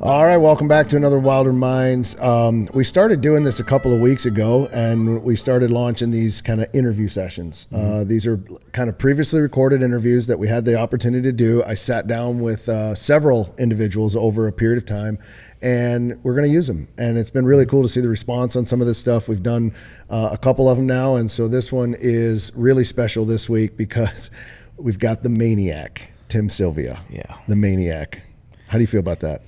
All right, welcome back to another Wilder Minds. We started doing this a couple of weeks ago, and we started launching these kind of interview sessions. These are kind of previously recorded interviews that we had the opportunity to do. I sat down with several individuals over a period of time, and we're going to use them. And it's been really cool to see the response on some of this stuff. We've done a couple of them now, and so this one is really special this week because we've got the Maniac, Tim Sylvia. Yeah. The Maniac. How do you feel about that?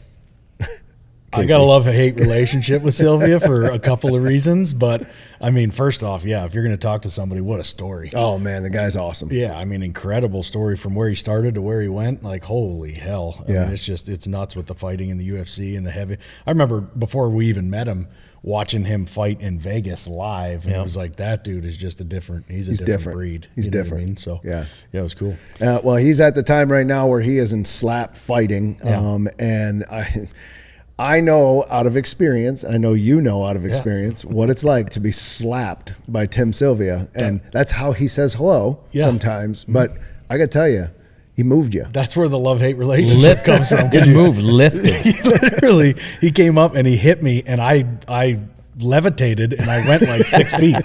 I got a love-hate relationship with Sylvia for a couple of reasons, but I mean, first off, yeah, if you're going to talk to somebody, what a story. Oh man, the guy's awesome. Yeah, I mean, incredible story from where he started to where he went. Like, holy hell. I mean, it's nuts with the fighting in the UFC and the heavy. I remember before we even met him, watching him fight in Vegas live, and it was like, that dude is just he's a different breed. He's different. I mean? So yeah, it was cool. Well, he's at the time right now where he is in slap fighting, and I know out of experience, I know you know out of experience, what it's like to be slapped by Tim Sylvia. And that's how he says hello sometimes. But I got to tell you, he moved you. That's where the love-hate relationship comes from. Good move, lifted. He came up and he hit me, and I levitated, and I went like 6 feet.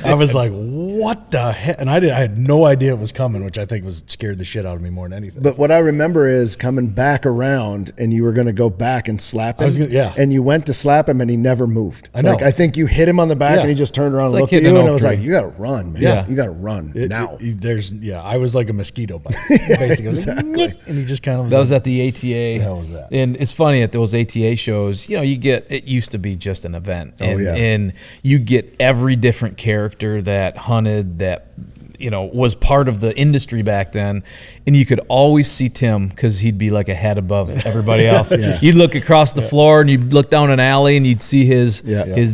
I was like, what the heck? And I had no idea it was coming, which I think scared the shit out of me more than anything. But what I remember is coming back around, and you were going to go back and slap him. And you went to slap him, and he never moved. I know. Like, I think you hit him on the back, and he just turned around and looked at you, and I was like, you got to run, man. Yeah. You got to run now. I was like a mosquito bite, basically. Exactly. And he just kind of... That was at the ATA. What the hell was that? And it's funny, at those ATA shows, it used to be just an event. And, Oh, yeah. And you get every different character that hunted, that was part of the industry back then, and you could always see Tim because he'd be like a head above everybody else. You'd look across the floor and you'd look down an alley and you'd see his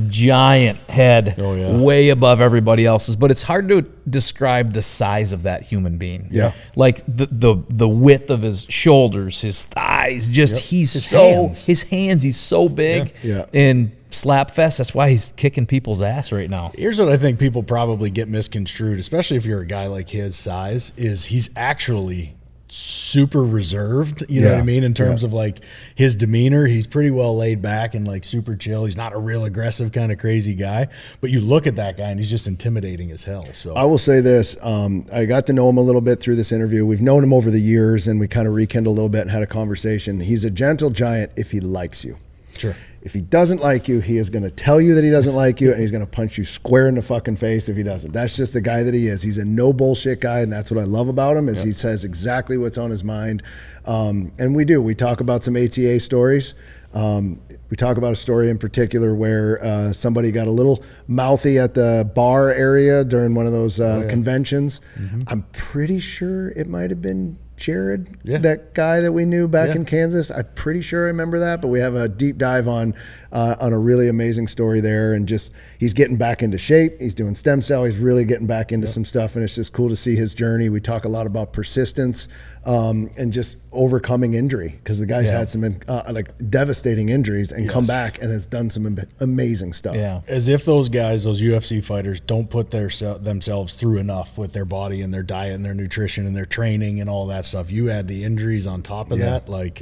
giant head way above everybody else's. But it's hard to describe the size of that human being. Yeah, like the width of his shoulders, his thighs, just his hands. He's so big. And Slapfest, that's why he's kicking people's ass right now. Here's what I think people probably get misconstrued, especially if you're a guy like his size, is he's actually super reserved, you know what I mean, in terms of like his demeanor. He's pretty well laid back and like super chill. He's not a real aggressive kind of crazy guy, but you look at that guy and he's just intimidating as hell. So I will say this, I got to know him a little bit through this interview. We've known him over the years, and we kind of rekindled a little bit and had a conversation. He's a gentle giant if he likes you. Sure. If he doesn't like you, he is going to tell you that he doesn't like you, and he's going to punch you square in the fucking face if he doesn't. That's just the guy that he is. He's a no bullshit guy, and that's what I love about him, is he says exactly what's on his mind. And we talk about some ATA stories. We talk about a story in particular where somebody got a little mouthy at the bar area during one of those conventions. I'm pretty sure it might have been Jared, that guy that we knew back in Kansas. I'm pretty sure I remember that, but we have a deep dive on a really amazing story there, and just he's getting back into shape. He's doing stem cell. He's really getting back into some stuff, and it's just cool to see his journey. We talk a lot about persistence and just overcoming injury, because the guy's had some like devastating injuries and come back and has done some amazing stuff. Yeah, as if those guys, those UFC fighters, don't put themselves through enough with their body and their diet and their nutrition and their training and all that stuff. You add the injuries on top of that, like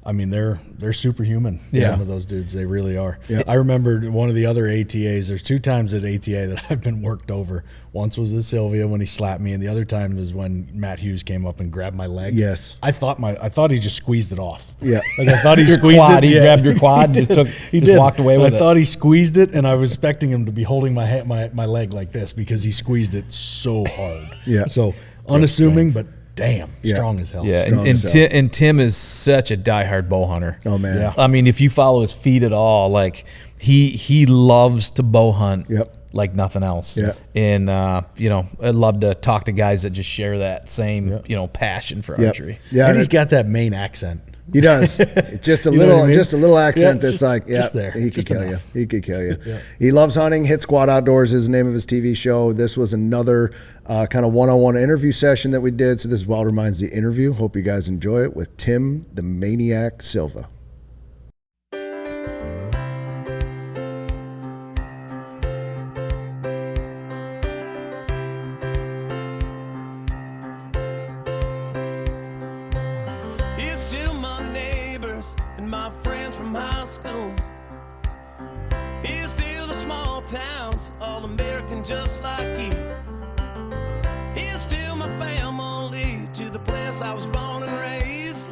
I mean, they're superhuman. Some of those dudes, they really are. I remember one of the other ATAs. There's 2 times at ATA that I've been worked over. Once was at Sylvia when he slapped me, and the other time was when Matt Hughes came up and grabbed my leg. Yes, I thought he just squeezed it off. Yeah, like I thought he squeezed quad, it. He grabbed your quad, and just walked away with it. I thought he squeezed it, and I was expecting him to be holding my leg like this because he squeezed it so hard. So unassuming, but damn, strong as hell. Yeah, and Tim is such a diehard bow hunter. Oh man, I mean, if you follow his feed at all, like he loves to bow hunt. Like nothing else. And I'd love to talk to guys that just share that same passion for archery. And he's got that Maine accent. He does. Just a little, just a little accent that's like, just there. He could kill you. He could kill you. He loves hunting. Hit Squad Outdoors is the name of his TV show. This was another kind of one-on-one interview session that we did. So this is Wilder Minds, the interview. Hope you guys enjoy it with Tim, the Maniac Silva. Here's to my neighbors and my friends. school. Here's still the small towns, all American just like you. Here's still my family, to the place I was born and raised.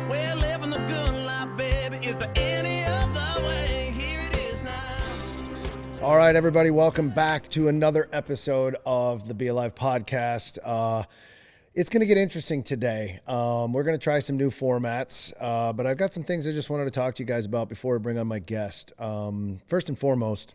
Well, living the good life, baby, is there any other way? Here it is now. All right, everybody, welcome back to another episode of the Be Alive podcast. It's going to get interesting today. We're going to try some new formats, but I've got some things I just wanted to talk to you guys about before I bring on my guest. First and foremost,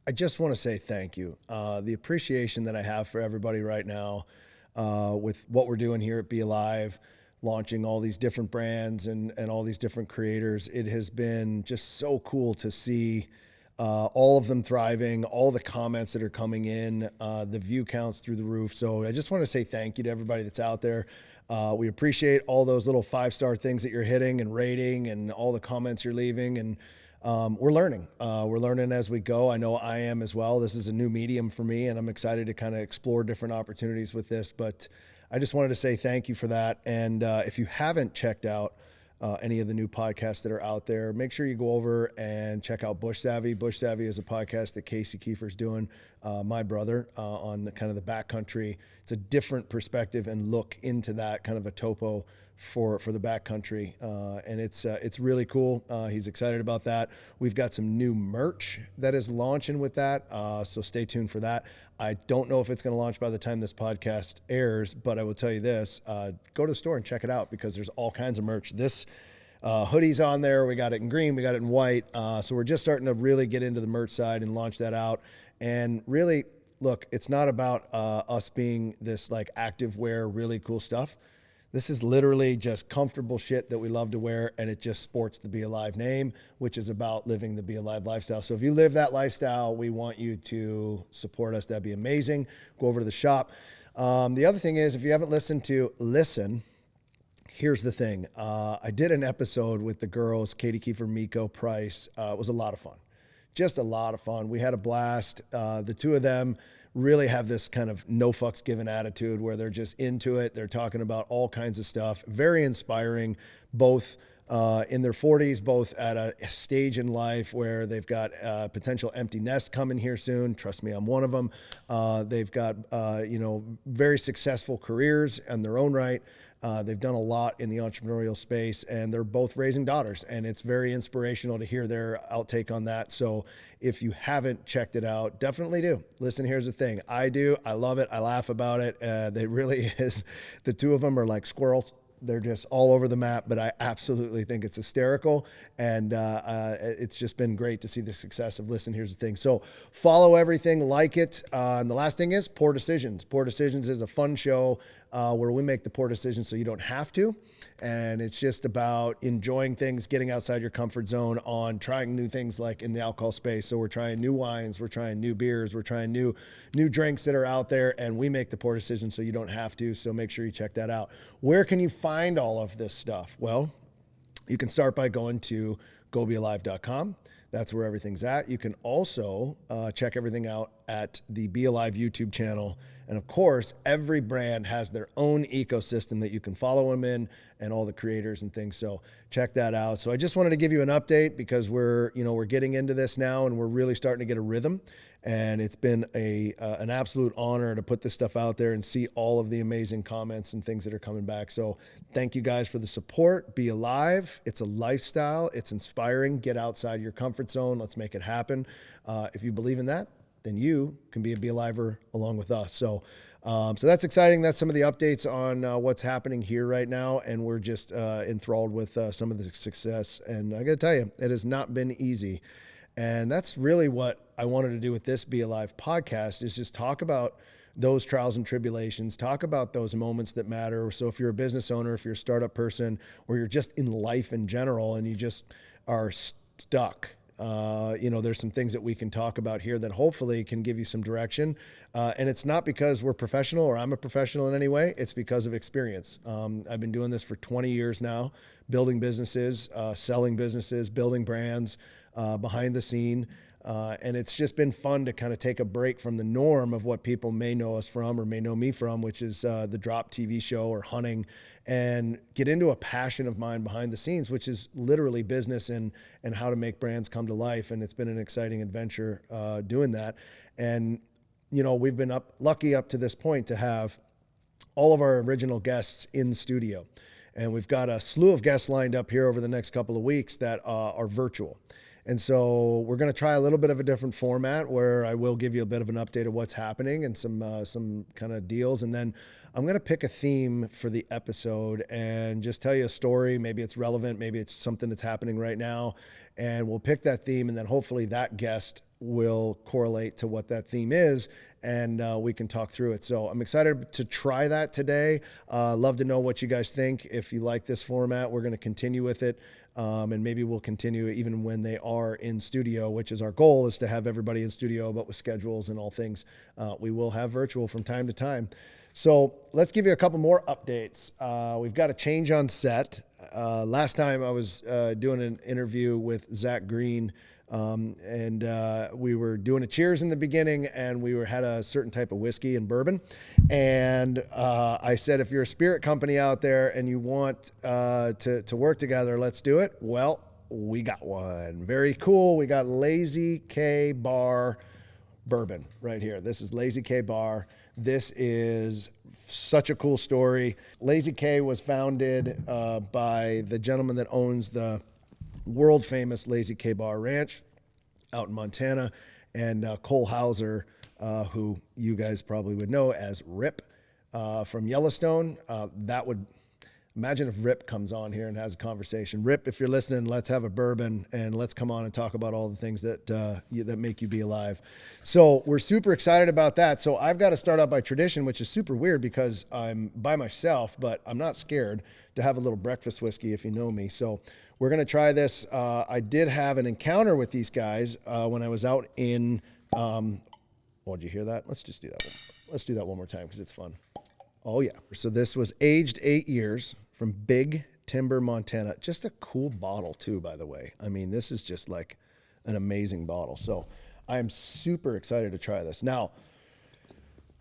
I just want to say thank you. The appreciation that I have for everybody right now with what we're doing here at Be Alive, launching all these different brands and all these different creators. It has been just so cool to see all of them thriving, all the comments that are coming in, the view counts through the roof. So I just want to say thank you to everybody that's out there. We appreciate all those little 5-star things that you're hitting and rating and all the comments you're leaving. And we're learning. We're learning as we go. I know I am as well. This is a new medium for me, and I'm excited to kind of explore different opportunities with this. But I just wanted to say thank you for that. And if you haven't checked out any of the new podcasts that are out there, make sure you go over and check out Bush Savvy. Bush Savvy is a podcast that Keefer's doing, my brother, on the kind of the backcountry. It's a different perspective and look into that kind of a topo for the backcountry, and it's really cool. He's excited about that. We've got some new merch that is launching with that, so stay tuned for that. I don't know if it's going to launch by the time this podcast airs, but I will tell you this, go to the store and check it out because there's all kinds of merch. This hoodie's on there. We got it in green. We got it in white. So we're just starting to really get into the merch side and launch that out. And really, look, it's not about us being this like active wear, really cool stuff. This is literally just comfortable shit that we love to wear, and it just sports the Be Alive name, which is about living the Be Alive lifestyle. So if you live that lifestyle, we want you to support us. That'd be amazing. Go over to the shop. The other thing is, if you haven't listened to Listen, here's the thing. I did an episode with the girls, Katie Keefer, Miko, Price. It was a lot of fun. Just a lot of fun. We had a blast. The two of them really have this kind of no fucks given attitude where they're just into it. They're talking about all kinds of stuff. Very inspiring, both in their 40s, both at a stage in life where they've got potential empty nest coming here soon. Trust me, I'm one of them. They've got, very successful careers in their own right. They've done a lot in the entrepreneurial space, and they're both raising daughters, and it's very inspirational to hear their outtake on that. So if you haven't checked it out, definitely do. Listen, here's the thing. I do. I love it. I laugh about it. They really is. The two of them are like squirrels. They're just all over the map, but I absolutely think it's hysterical. And it's just been great to see the success of Listen, Here's the Thing. So follow everything, like it. And the last thing is Poor Decisions. Poor Decisions is a fun show where we make the poor decisions so you don't have to. And it's just about enjoying things, getting outside your comfort zone, on trying new things like in the alcohol space. So we're trying new wines, we're trying new beers, we're trying new drinks that are out there, and we make the poor decisions so you don't have to. So make sure you check that out. Where can you find all of this stuff? Well, you can start by going to gobealive.com. That's where everything's at. You can also check everything out at the Be Alive YouTube channel. And of course, every brand has their own ecosystem that you can follow them in, and all the creators and things. So check that out. So I just wanted to give you an update because we're getting into this now, and we're really starting to get a rhythm. And it's been an absolute honor to put this stuff out there and see all of the amazing comments and things that are coming back. So thank you guys for the support. Be Alive. It's a lifestyle. It's inspiring. Get outside your comfort zone. Let's make it happen. If you believe in that, then you can be a Be Aliver along with us. So that's exciting. That's some of the updates on what's happening here right now. And we're just enthralled with some of the success. And I got to tell you, it has not been easy. And that's really what I wanted to do with this Be Alive podcast, is just talk about those trials and tribulations, talk about those moments that matter. So if you're a business owner, if you're a startup person, or you're just in life in general and you just are stuck, there's some things that we can talk about here that hopefully can give you some direction. And it's not because we're professional or I'm a professional in any way. It's because of experience. I've been doing this for 20 years now, building businesses, selling businesses, building brands, behind the scene. And it's just been fun to kind of take a break from the norm of what people may know us from or may know me from, which is the Drop TV show or hunting, and get into a passion of mine behind the scenes, which is literally business and how to make brands come to life. And it's been an exciting adventure doing that. And, you know, we've been lucky up to this point to have all of our original guests in studio. And we've got a slew of guests lined up here over the next couple of weeks that are virtual. And so we're going to try a little bit of a different format where I will give you a bit of an update of what's happening and some kind of deals. And then I'm going to pick a theme for the episode and just tell you a story. Maybe it's relevant. Maybe it's something that's happening right now. And we'll pick that theme, and then hopefully that guest will correlate to what that theme is, and we can talk through it. So I'm excited to try that today. Love to know what you guys think. If you like this format, we're going to continue with it. And maybe we'll continue even when they are in studio, which is our goal, is to have everybody in studio, but with schedules and all things, we will have virtual from time to time. So let's give you a couple more updates. We've got a change on set. Last time I was doing an interview with Zach Green, and we were doing a cheers in the beginning, and we had a certain type of whiskey and bourbon. And I said, if you're a spirit company out there and you want to work together, let's do it. Well, we got one. Very cool. We got Lazy K Bar bourbon right here. This is Lazy K Bar. This is such a cool story. Lazy K was founded by the gentleman that owns the world famous Lazy K Bar Ranch out in Montana, and Cole Hauser, who you guys probably would know as Rip from Yellowstone. Imagine if Rip comes on here and has a conversation. Rip, if you're listening, let's have a bourbon and let's come on and talk about all the things that that make you be alive. So we're super excited about that. So I've got to start out by tradition, which is super weird because I'm by myself, but I'm not scared to have a little breakfast whiskey if you know me. So we're going to try this. I did have an encounter with these guys when I was out in, did you hear that? Let's just do that one. Let's do that one more time because it's fun. Oh yeah. So this was aged 8 years from Big Timber, Montana. Just a cool bottle too, by the way. I mean, this is just like an amazing bottle. So I am super excited to try this. Now,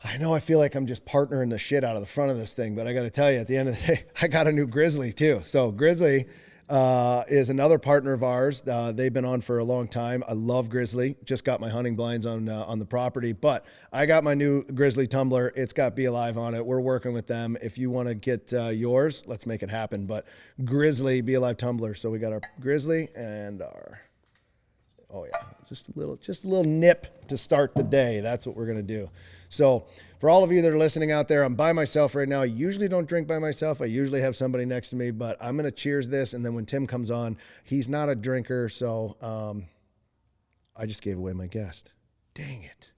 I know I feel like I'm just partnering the shit out of the front of this thing, but I got to tell you, at the end of the day, I got a new Grizzly too. So Grizzly is another partner of ours. They've been on for a long time. I love Grizzly. Just got my hunting blinds on the property, but I got my new Grizzly tumbler. It's got Be Alive on it. We're working with them. If you want to get yours, let's make it happen. But Grizzly Be Alive tumbler. So we got our Grizzly and our, just a little nip to start the day. That's what we're going to do. So for all of you that are listening out there, I'm by myself right now. I usually don't drink by myself. I usually have somebody next to me, but I'm going to cheers this. And then when Tim comes on, he's not a drinker. So I just gave away my guest. Dang it.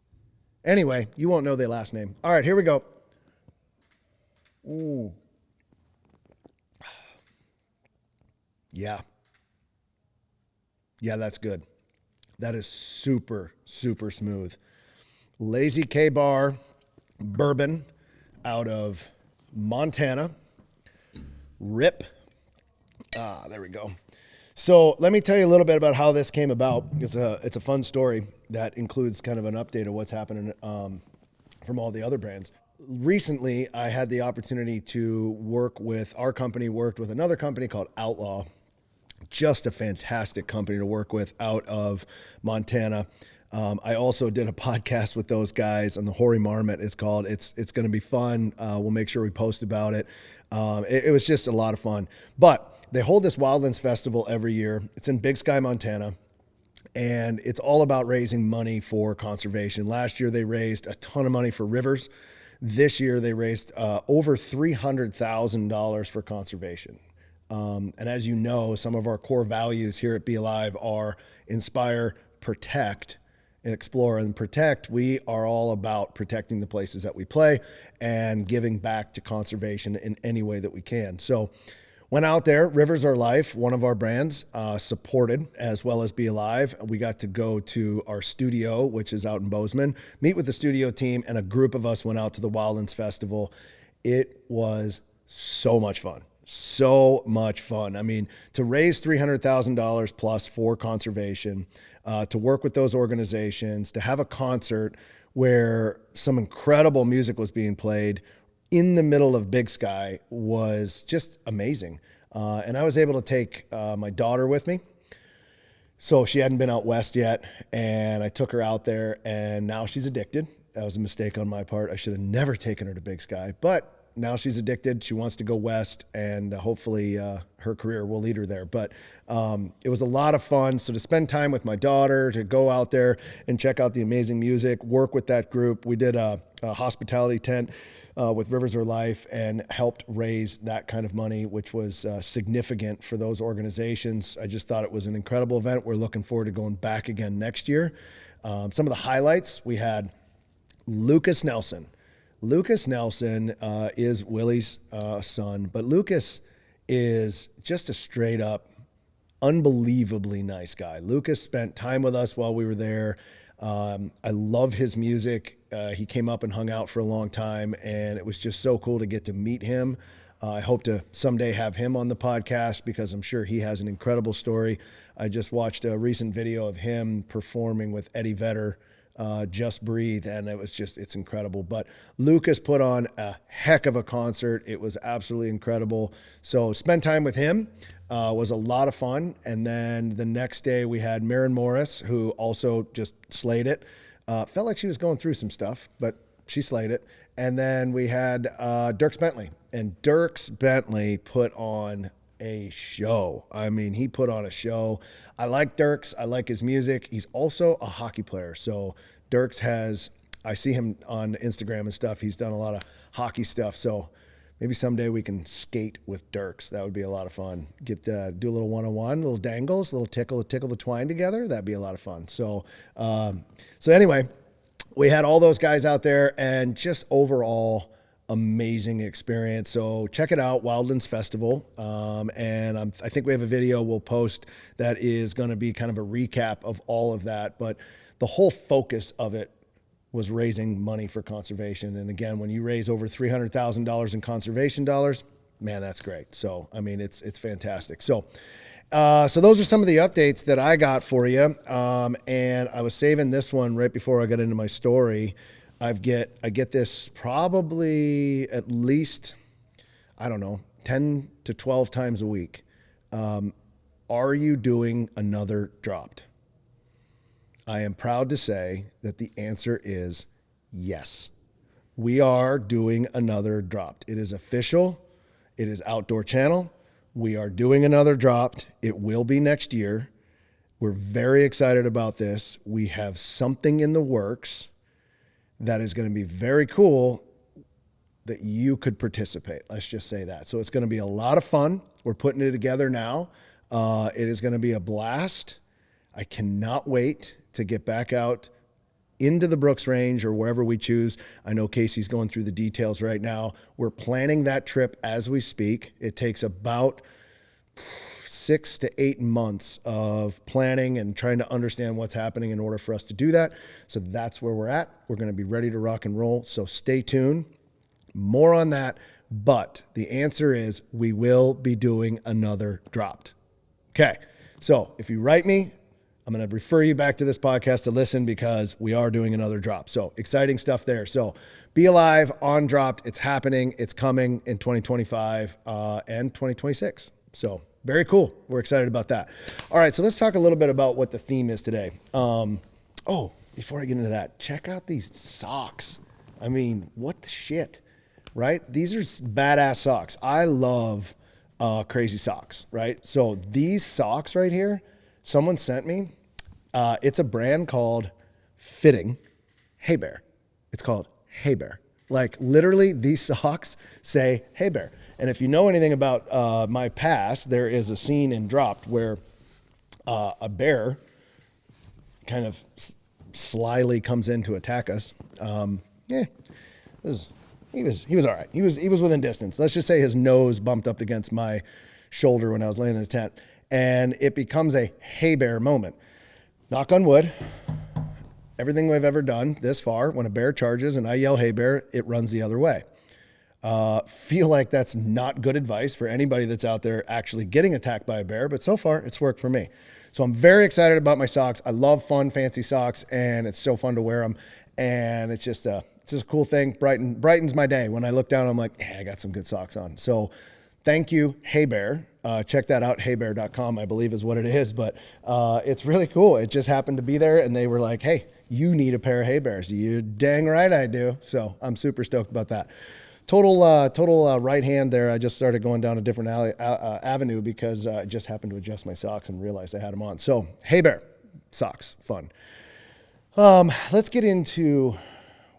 Anyway, you won't know their last name. All right, here we go. Ooh. Yeah. Yeah, that's good. That is super, super smooth. Lazy K Bar bourbon out of Montana. Rip. There we go. So let me tell you a little bit about how this came about. It's a fun story that includes kind of an update of what's happening from all the other brands. Recently, I had the opportunity to work with another company called Outlaw. Just a fantastic company to work with out of Montana. I also did a podcast with those guys on the Hoary Marmot. It's called. It's going to be fun. We'll make sure we post about it. It was just a lot of fun. But they hold this Wildlands Festival every year. It's in Big Sky, Montana. And it's all about raising money for conservation. Last year, they raised a ton of money for rivers. This year, they raised over $300,000 for conservation. And as you know, some of our core values here at Be Alive are inspire, protect, and explore. And protect, we are all about protecting the places that we play and giving back to conservation in any way that we can. So went out there, Rivers Are Life, one of our brands, supported as well as Be Alive. We got to go to our studio, which is out in Bozeman, meet with the studio team, and a group of us went out to the Wildlands Festival. It was so much fun. So much fun. I mean, to raise $300,000 plus for conservation, to work with those organizations, to have a concert where some incredible music was being played in the middle of Big Sky was just amazing. And I was able to take my daughter with me. So she hadn't been out west yet, and I took her out there, and now she's addicted. That was a mistake on my part. I should have never taken her to Big Sky, but now she's addicted. She wants to go west, and hopefully her career will lead her there. But it was a lot of fun. So to spend time with my daughter, to go out there and check out the amazing music, work with that group. We did a hospitality tent with Rivers of Life and helped raise that kind of money, which was significant for those organizations. I just thought it was an incredible event. We're looking forward to going back again next year. Some of the highlights, we had Lucas Nelson. Lucas Nelson is Willie's son, but Lucas is just a straight up, unbelievably nice guy. Lucas spent time with us while we were there. I love his music. He came up and hung out for a long time, and it was just so cool to get to meet him. I hope to someday have him on the podcast because I'm sure he has an incredible story. I just watched a recent video of him performing with Eddie Vedder, Just Breathe, and it's incredible. But Lucas put on a heck of a concert. It was absolutely incredible. So spend time with him was a lot of fun. And then the next day we had Maren Morris, who also just slayed it. Felt like she was going through some stuff, but she slayed it. And then we had Dierks Bentley, and Dierks Bentley put on a show. I mean, he put on a show. I like Dierks. I like his music. He's also a hockey player. So Dierks I see him on Instagram and stuff. He's done a lot of hockey stuff. So maybe someday we can skate with Dierks. That would be a lot of fun. Do a little one-on-one, little dangles, little tickle the twine together. That'd be a lot of fun. So anyway, we had all those guys out there, and just overall amazing experience. So check it out, Wildlands Festival. And I think we have a video we'll post that is going to be kind of a recap of all of that. But the whole focus of it was raising money for conservation. And again, when you raise over $300,000 in conservation dollars, man, that's great. So, I mean, it's fantastic. So those are some of the updates that I got for you. And I was saving this one right before I got into my story. I get this probably at least, 10 to 12 times a week. Are you doing another dropped? I am proud to say that the answer is yes. We are doing another dropped. It is official. It is Outdoor Channel. We are doing another dropped. It will be next year. We're very excited about this. We have something in the works that is going to be very cool that you could participate. Let's just say that. So it's going to be a lot of fun. We're putting it together now. It is going to be a blast. I cannot wait to get back out into the Brooks Range or wherever we choose. I know Casey's going through the details right now. We're planning that trip as we speak. It takes about 6 to 8 months of planning and trying to understand what's happening in order for us to do that. So that's where we're at. We're going to be ready to rock and roll. So stay tuned. More on that. But the answer is we will be doing another dropped. Okay. So if you write me, I'm going to refer you back to this podcast to listen because we are doing another drop. So exciting stuff there. So Be Alive on Dropped. It's happening. It's coming in 2025 and 2026. So very cool. We're excited about that. All right. So let's talk a little bit about what the theme is today. Before I get into that, check out these socks. I mean, what the shit, right? These are badass socks. I love crazy socks, right? So these socks right here, someone sent me. It's a brand called Fitting Hey Bear. It's called Hey Bear. Like literally these socks say Hey Bear. And if you know anything about my past, there is a scene in Dropped where a bear kind of slyly comes in to attack us. He was all right. He was within distance. Let's just say his nose bumped up against my shoulder when I was laying in the tent. And it becomes a Hey Bear moment. Knock on wood. Everything we've ever done this far, when a bear charges and I yell Hey Bear, it runs the other way. Feel like that's not good advice for anybody that's out there actually getting attacked by a bear, but so far it's worked for me. So I'm very excited about my socks. I love fun, fancy socks, and it's so fun to wear them. And it's just a cool thing. Brightens my day. When I look down, I'm like, hey, I got some good socks on. So thank you, Hey Bear. Check that out, heybear.com, I believe is what it is. But it's really cool. It just happened to be there, and they were like, hey, you need a pair of Hey Bears. You're dang right I do. So I'm super stoked about that. Total right hand there. I just started going down a different avenue because I just happened to adjust my socks and realized I had them on. So, Hey Bear, socks, fun. Let's get into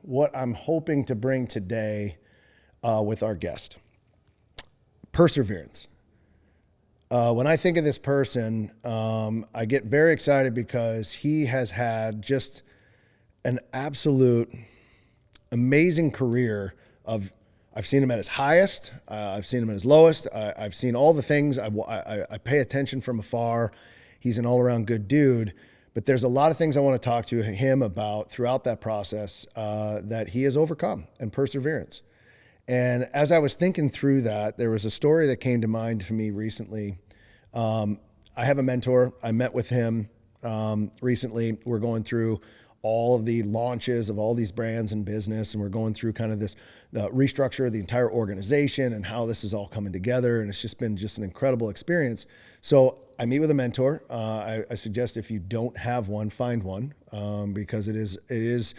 what I'm hoping to bring today with our guest. Perseverance. When I think of this person, I get very excited because he has had just an absolute amazing career of, I've seen him at his highest. I've seen him at his lowest. I've seen all the things. I pay attention from afar. He's an all-around good dude. But there's a lot of things I want to talk to him about throughout that process that he has overcome, and perseverance. And as I was thinking through that, there was a story that came to mind for me recently. I have a mentor. I met with him recently. We're going through all of the launches of all these brands and business, and we're going through kind of this restructure of the entire organization and how this is all coming together, and it's just been an incredible experience. So I meet with a mentor. I suggest if you don't have one, find one, because it is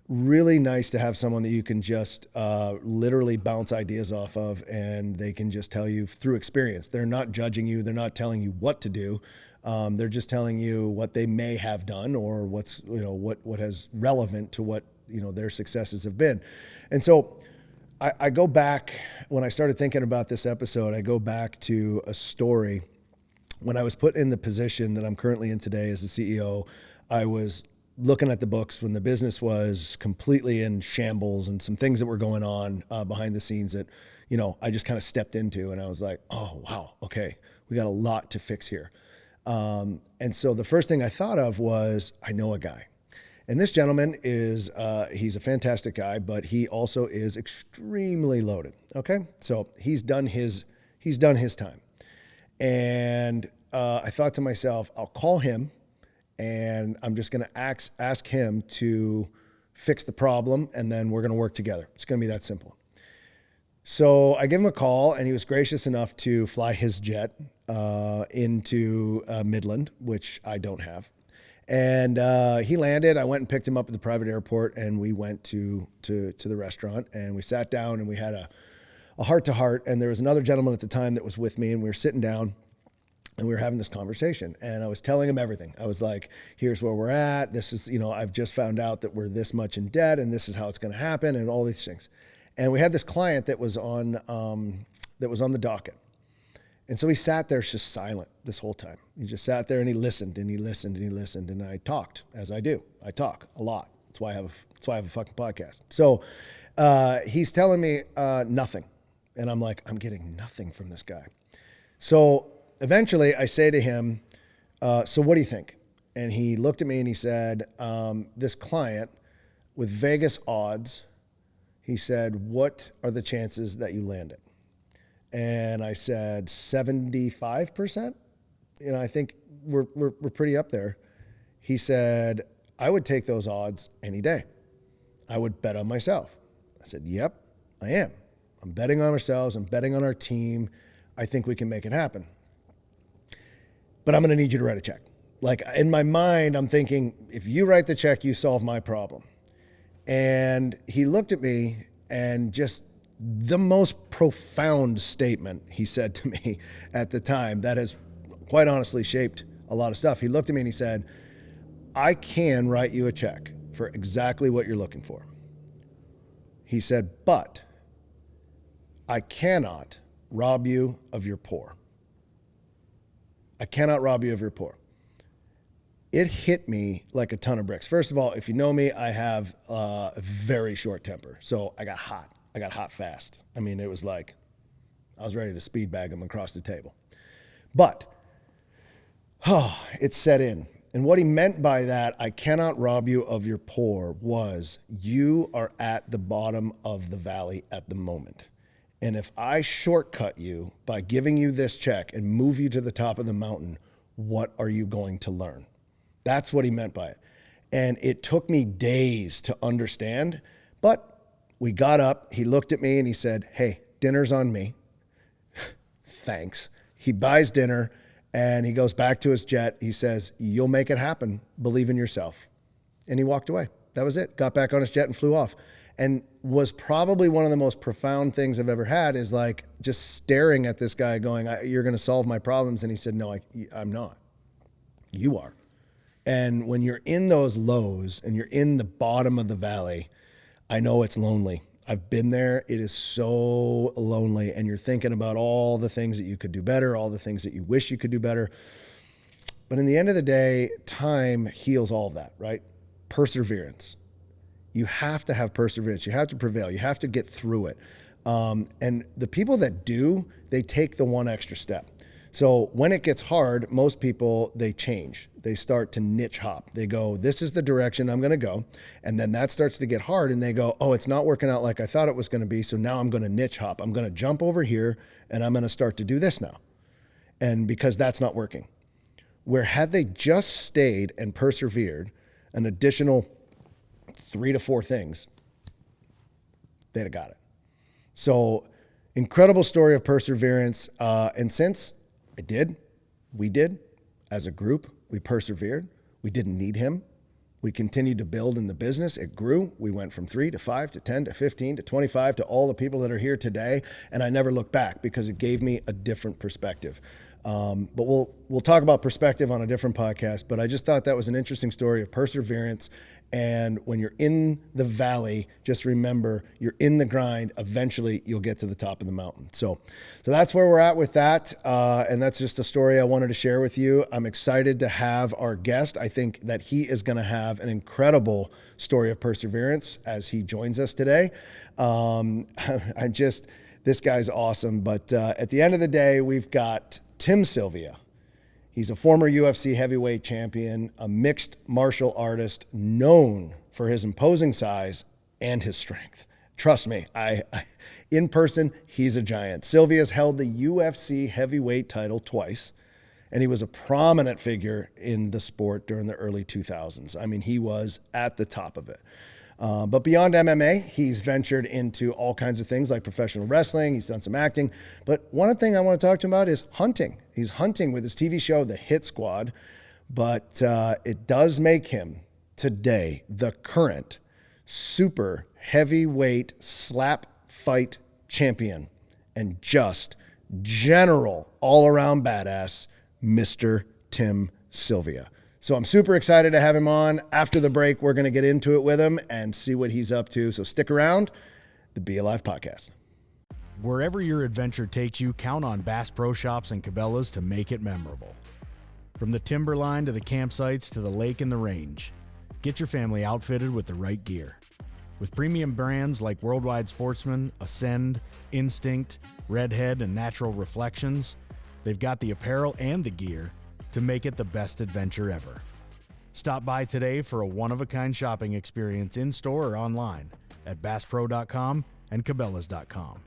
really nice to have someone that you can just literally bounce ideas off of, and they can just tell you through experience. They're not judging you. They're not telling you what to do. They're just telling you what they may have done, or what's, what has relevant to what, their successes have been. And so I go back, when I started thinking about this episode, I go back to a story. When I was put in the position that I'm currently in today as the CEO, I was looking at the books when the business was completely in shambles, and some things that were going on behind the scenes that, I just kind of stepped into, and I was like, oh, wow, okay, we got a lot to fix here. And so the first thing I thought of was, I know a guy. And this gentleman is, he's a fantastic guy, but he also is extremely loaded. Okay. So he's done his time. And, I thought to myself, I'll call him, and I'm just going to ask him to fix the problem, and then we're going to work together. It's going to be that simple. So I gave him a call, and he was gracious enough to fly his jet into Midland, which I don't have. And he landed. I went and picked him up at the private airport, and we went to the restaurant, and we sat down, and we had a heart-to-heart. And there was another gentleman at the time that was with me, and we were sitting down, and we were having this conversation, and I was telling him everything. I was like, here's where we're at. This is, I've just found out that we're this much in debt, and this is how it's going to happen, and all these things. And we had this client that was on the docket. And so he sat there just silent this whole time. He just sat there, and he listened, and he listened, and he listened. And I talked, as I do. I talk a lot. That's why I have a fucking podcast. So he's telling me nothing. And I'm like, I'm getting nothing from this guy. So eventually I say to him, so what do you think? And he looked at me and he said, this client with Vegas odds, he said, what are the chances that you land it? And I said, 75%. I think we're pretty up there. He said, I would take those odds any day. I would bet on myself. I said, yep, I am. I'm betting on ourselves. I'm betting on our team. I think we can make it happen. But I'm going to need you to write a check. Like, in my mind, I'm thinking, if you write the check, you solve my problem. And he looked at me, and just the most profound statement he said to me at the time that has quite honestly shaped a lot of stuff. He looked at me and he said, I can write you a check for exactly what you're looking for. He said, but I cannot rob you of your pour. I cannot rob you of your pour. It hit me like a ton of bricks. First of all, if you know me, I have a very short temper. So I got hot. I got hot fast. I mean, it was like I was ready to speed bag him across the table. But it set in. And what he meant by that, I cannot rob you of your pour, was you are at the bottom of the valley at the moment. And if I shortcut you by giving you this check and move you to the top of the mountain, what are you going to learn? That's what he meant by it. And it took me days to understand, but we got up, he looked at me and he said, hey, dinner's on me. Thanks. He buys dinner and he goes back to his jet. He says, you'll make it happen. Believe in yourself. And he walked away. That was it. Got back on his jet and flew off. And was probably one of the most profound things I've ever had is like just staring at this guy going, you're going to solve my problems. And he said, no, I'm not. You are. And when you're in those lows and you're in the bottom of the valley, I know it's lonely. I've been there. It is so lonely. And you're thinking about all the things that you could do better, all the things that you wish you could do better. But in the end of the day, time heals all of that, right? Perseverance. You have to have perseverance. You have to prevail. You have to get through it. And the people that do, they take the one extra step. So when it gets hard, most people, they change. They start to niche hop. They go, this is the direction I'm going to go. And then that starts to get hard and they go, oh, it's not working out like I thought it was going to be. So now I'm going to niche hop. I'm going to jump over here and I'm going to start to do this now. And because that's not working. Where had they just stayed and persevered an additional 3 to 4 things, they'd have got it. So incredible story of perseverance. And since we did, as a group, we persevered. We didn't need him. We continued to build in the business. It grew. We went from 3 to 5 to 10 to 15 to 25 to all the people that are here today. And I never looked back because it gave me a different perspective. But we'll talk about perspective on a different podcast. But I just thought that was an interesting story of perseverance. And when you're in the valley, just remember you're in the grind. Eventually, you'll get to the top of the mountain. So that's where we're at with that. And that's just a story I wanted to share with you. I'm excited to have our guest. I think that he is going to have an incredible story of perseverance as he joins us today. This guy's awesome. But at the end of the day, we've got Tim Sylvia. He's a former UFC heavyweight champion, a mixed martial artist known for his imposing size and his strength. Trust me, in person, he's a giant. Sylvia's held the UFC heavyweight title twice, and he was a prominent figure in the sport during the early 2000s. I mean, he was at the top of it. But beyond MMA, he's ventured into all kinds of things like professional wrestling. He's done some acting. But one thing I want to talk to him about is hunting. He's hunting with his TV show, The Hit Squad. But it does make him today the current super heavyweight slap fight champion and just general all-around badass, Mr. Tim Sylvia. So I'm super excited to have him on. After the break, we're going to get into it with him and see what he's up to. So stick around, the Be Alive podcast. Wherever your adventure takes you, count on Bass Pro Shops and Cabela's to make it memorable. From the timberline to the campsites to the lake and the range, get your family outfitted with the right gear. With premium brands like Worldwide Sportsman, Ascend, Instinct, Redhead, and Natural Reflections, they've got the apparel and the gear to make it the best adventure ever. Stop by today for a one-of-a-kind shopping experience in-store or online at BassPro.com and Cabela's.com.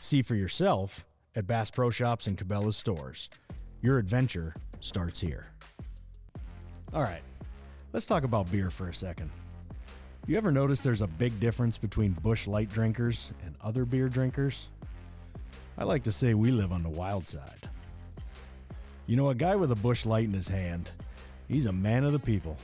See for yourself at Bass Pro Shops and Cabela's stores. Your adventure starts here. All right, let's talk about beer for a second. You ever notice there's a big difference between Busch Light drinkers and other beer drinkers? I like to say we live on the wild side. You know, a guy with a Busch Light in his hand, he's a man of the people.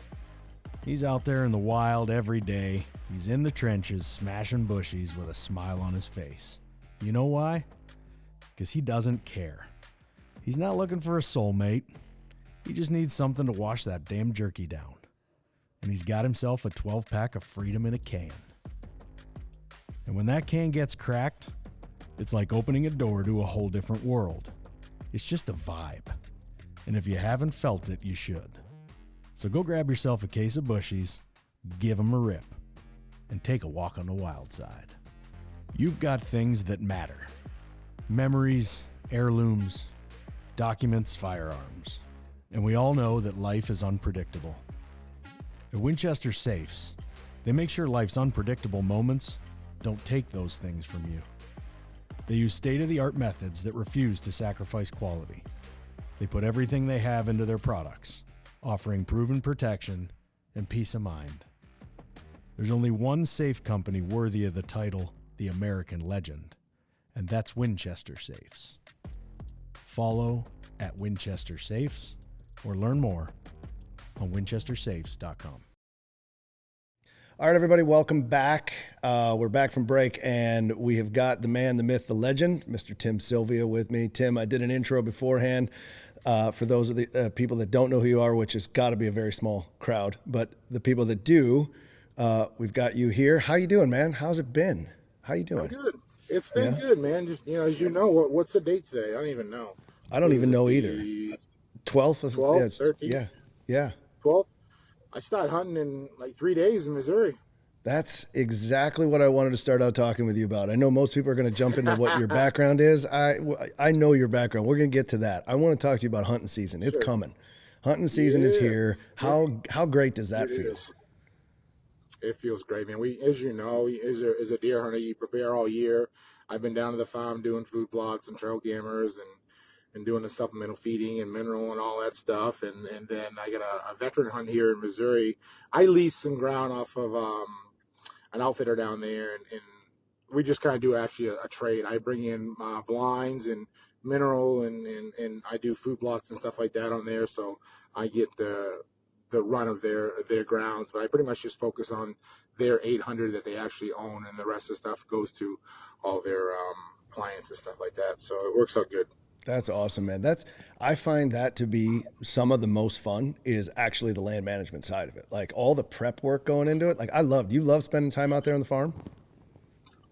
He's out there in the wild every day. He's in the trenches smashing bushies with a smile on his face. You know why? Because he doesn't care. He's not looking for a soulmate. He just needs something to wash that damn jerky down. And he's got himself a 12-pack of Freedom in a can. And when that can gets cracked, it's like opening a door to a whole different world. It's just a vibe. And if you haven't felt it, you should. So go grab yourself a case of bushies, give them a rip, and take a walk on the wild side. You've got things that matter. Memories, heirlooms, documents, firearms. And we all know that life is unpredictable. At Winchester Safes, they make sure life's unpredictable moments don't take those things from you. They use state-of-the-art methods that refuse to sacrifice quality. They put everything they have into their products, offering proven protection and peace of mind. There's only one safe company worthy of the title, the American Legend, and that's Winchester Safes. Follow at Winchester Safes or learn more on winchestersafes.com. All right, everybody, welcome back. We're back from break, and we have got the man, the myth, the legend, Mr. Tim Sylvia with me. Tim, I did an intro beforehand for those of the people that don't know who you are, which has got to be a very small crowd, but the people that do, we've got you here. How you doing, man? How's it been? How you doing? I'm good. It's been good, man. Just, as you know, what's the date today? I don't even know. I don't even know either. 12th of 12th, 13th? Yeah. 12th? I started hunting in like 3 days in Missouri. That's exactly what I wanted to start out talking with you about. I know most people are going to jump into what your background is. I know your background. We're going to get to that. I want to talk to you about hunting season. It's coming. Hunting season is here. How great does that feel? It feels great, man. As you know, as a deer hunter, you prepare all year. I've been down to the farm doing food plots and trail cameras and doing the supplemental feeding and mineral and all that stuff. And then I got a veteran hunt here in Missouri. I lease some ground off of an outfitter down there, and we just kind of do actually a trade. I bring in blinds and mineral, and I do food plots and stuff like that on there. So I get the run of their grounds, but I pretty much just focus on their 800 that they actually own, and the rest of the stuff goes to all their clients and stuff like that. So it works out good. That's awesome, man. I find that to be some of the most fun is actually the land management side of it. Like all the prep work going into it. Like you love spending time out there on the farm?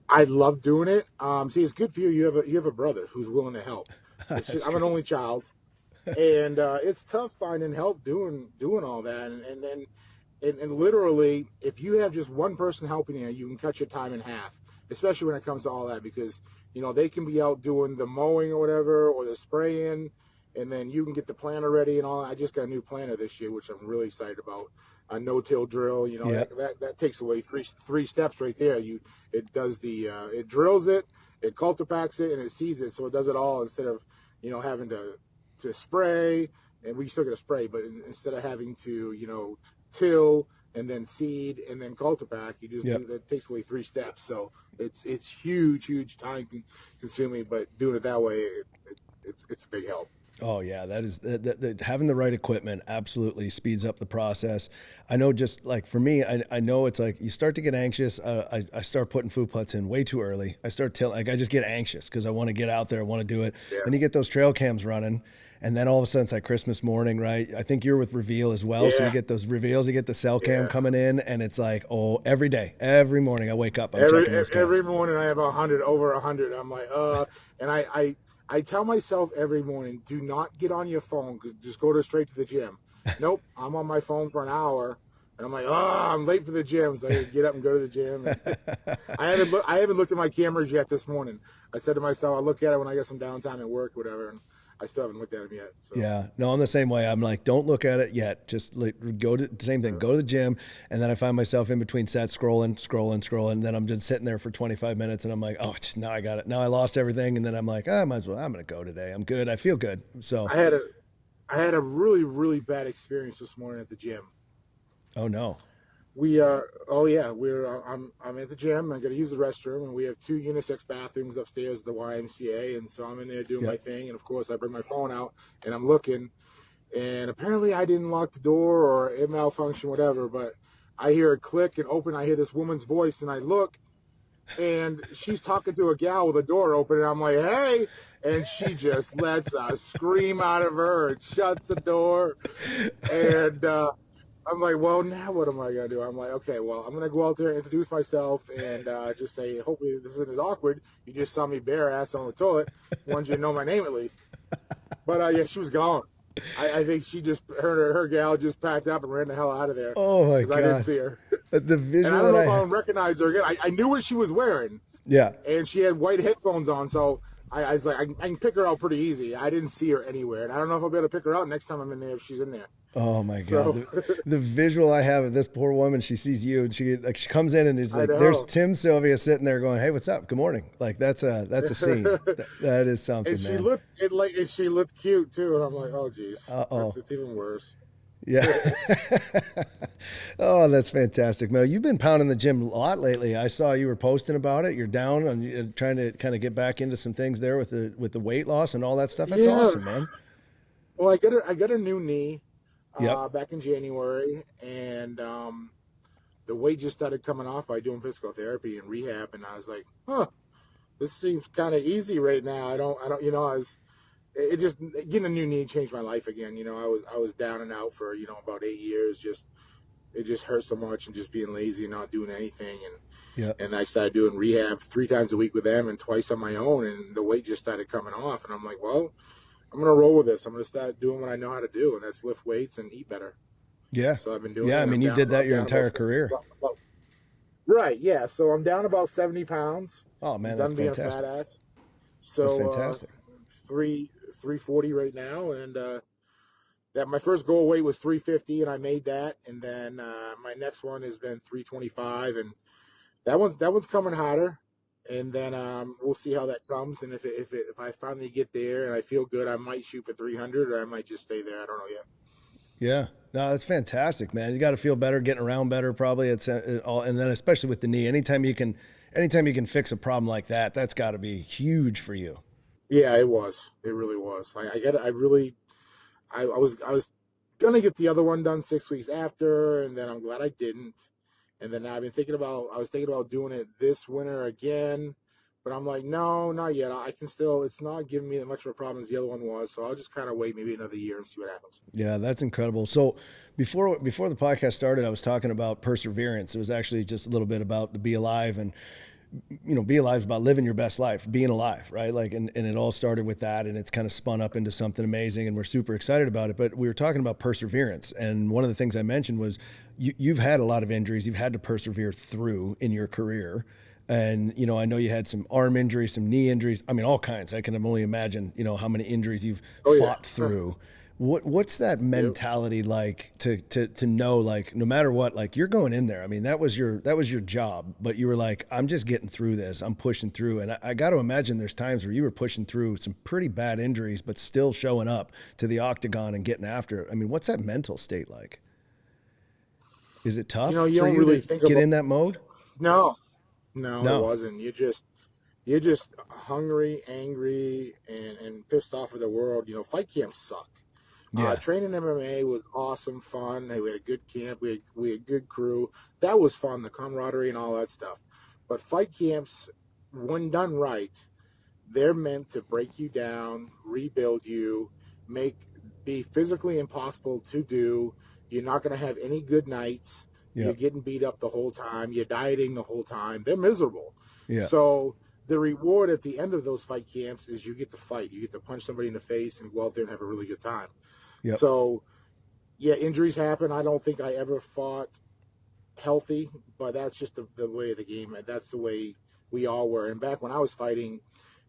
I love doing it. See, it's good for you. You have a brother who's willing to help. I'm an only child, and it's tough finding help doing all that. And literally, if you have just one person helping you can cut your time in half, especially when it comes to all that, because they can be out doing the mowing or whatever, or the spraying, and then you can get the planter ready and all. I just got a new planter this year, which I'm really excited about. A no-till drill, that takes away three steps right there. It does it drills it cultipacks it, and it seeds it, so it does it all instead of having to spray, and we still got to spray, but instead of having to till and then seed and then cultipack, you just that takes away 3 steps. So it's huge time consuming, but doing it that way, it's a big help. Oh yeah, that is having the right equipment absolutely speeds up the process. I know, just like for me, I know it's like you start to get anxious. I start putting food plots in way too early. I just get anxious because I want to get out there, I want to do it. Yeah. Then you get those trail cams running, and then all of a sudden it's like Christmas morning, right? I think you're with Reveal as well, so you get those reveals, you get the cell cam coming in, and it's like every day, every morning I wake up, I'm checking those cams. Every morning I have over 100. I'm like, and I tell myself every morning, do not get on your phone, just go straight to the gym. Nope, I'm on my phone for an hour, and I'm like, I'm late for the gym, so I get up and go to the gym. I haven't looked at my cameras yet this morning. I said to myself, I'll look at it when I get some downtime at work or whatever, and I still haven't looked at them yet. So. Yeah, no, I'm the same way. I'm like, don't look at it yet. Just go to the same thing. Go to the gym, and then I find myself in between sets scrolling, and then I'm just sitting there for 25 minutes, and I'm like, now I got it. Now I lost everything, and then I'm like, I might as well. I'm going to go today. I'm good. I feel good. So I had a really, really bad experience this morning at the gym. Oh no. I'm at the gym. I got to use the restroom, and we have 2 unisex bathrooms upstairs at the YMCA, and so I'm in there doing my thing, and of course I bring my phone out, and I'm looking, and apparently I didn't lock the door, or it malfunctioned, whatever, but I hear a click and open, I hear this woman's voice, and I look, and she's talking to a gal with a door open, and I'm like, hey, and she just lets a scream out of her and shuts the door, and I'm like, well, now what am I going to do? I'm like, okay, well, I'm going to go out there, introduce myself, and just say, hopefully this isn't as awkward. You just saw me bare ass on the toilet. Wanted you to know my name at least. But, she was gone. I think she just, her gal just packed up and ran the hell out of there. Oh, my God. I didn't see her. The visual, and I don't know if I recognize her again. I knew what she was wearing. Yeah. And she had white headphones on, so I was like, I can pick her out pretty easy. I didn't see her anywhere. And I don't know if I'll be able to pick her out next time I'm in there if she's in there. Oh my So, God. The visual I have of this poor woman, she sees you and she comes in and it's like, there's Tim Sylvia sitting there going, "Hey, what's up? Good morning." Like that's a scene. That is something, and man. she looked cute too. And I'm like, oh geez, Uh-oh. it's even worse. Yeah. Oh, that's fantastic, Mel. You've been pounding the gym a lot lately. I saw you were posting about it. You're down and you're trying to kind of get back into some things there with the weight loss and all that stuff. That's awesome, man. Well, I got a new knee back in January, and the weight just started coming off by doing physical therapy and rehab, and I was like, huh, this seems kind of easy right now. I don't, it just getting a new knee changed my life again. I was down and out for about 8 years. It just hurt so much and just being lazy and not doing anything. And I started doing rehab 3 times a week with them and twice on my own, and the weight just started coming off. And I'm like, well, I'm going to roll with this. I'm going to start doing what I know how to do, and that's lift weights and eat better. Yeah. So I've been doing. Yeah, I mean, you did that your entire career. Right. Yeah. So I'm down about 70 pounds. Oh man, that's fantastic. Being a fat ass. So that's fantastic. 340 right now, and that my first goal weight was 350, and I made that, and then my next one has been 325, and that one's coming hotter, and then we'll see how that comes, and if I finally get there and I feel good, I might shoot for 300, or I might just stay there. I don't know yet. Yeah, no, that's fantastic, man. You got to feel better, getting around better, probably. And then especially with the knee, anytime you can fix a problem like that, that's got to be huge for you. Yeah, it was. It really was. I was gonna get the other one done 6 weeks after, and then I'm glad I didn't. And then I was thinking about doing it this winter again, but I'm like, no, not yet. I can still. It's not giving me that much of a problem as the other one was, so I'll just kind of wait maybe another year and see what happens. Yeah, that's incredible. So before the podcast started, I was talking about perseverance. It was actually just a little bit about to be alive, and be alive is about living your best life, being alive, right? Like, and it all started with that, and it's kind of spun up into something amazing, and we're super excited about it. But we were talking about perseverance, and one of the things I mentioned was you've had a lot of injuries you've had to persevere through in your career. And, I know you had some arm injuries, some knee injuries. I mean, all kinds. I can only imagine, how many injuries you've fought through. What's that mentality like to know, like, no matter what, like, you're going in there. I mean, that was your job, but you were like, I'm just getting through this. I'm pushing through. And I got to imagine there's times where you were pushing through some pretty bad injuries, but still showing up to the octagon and getting after it. I mean, what's that mental state like? Is it tough for you really to get in that mode? No, it wasn't. You're just hungry, angry, and pissed off at the world. Fight camps suck. Yeah. Training MMA was awesome, fun. We had a good camp. We had a good crew. That was fun, the camaraderie and all that stuff. But fight camps, when done right, they're meant to break you down, rebuild you, be physically impossible to do. You're not going to have any good nights. Yep. You're getting beat up the whole time. You're dieting the whole time. They're miserable. Yeah. So the reward at the end of those fight camps is you get to fight. You get to punch somebody in the face and go out there and have a really good time. Yep. So, yeah, injuries happen. I don't think I ever fought healthy, but that's just the way of the game. That's the way we all were. And back when I was fighting,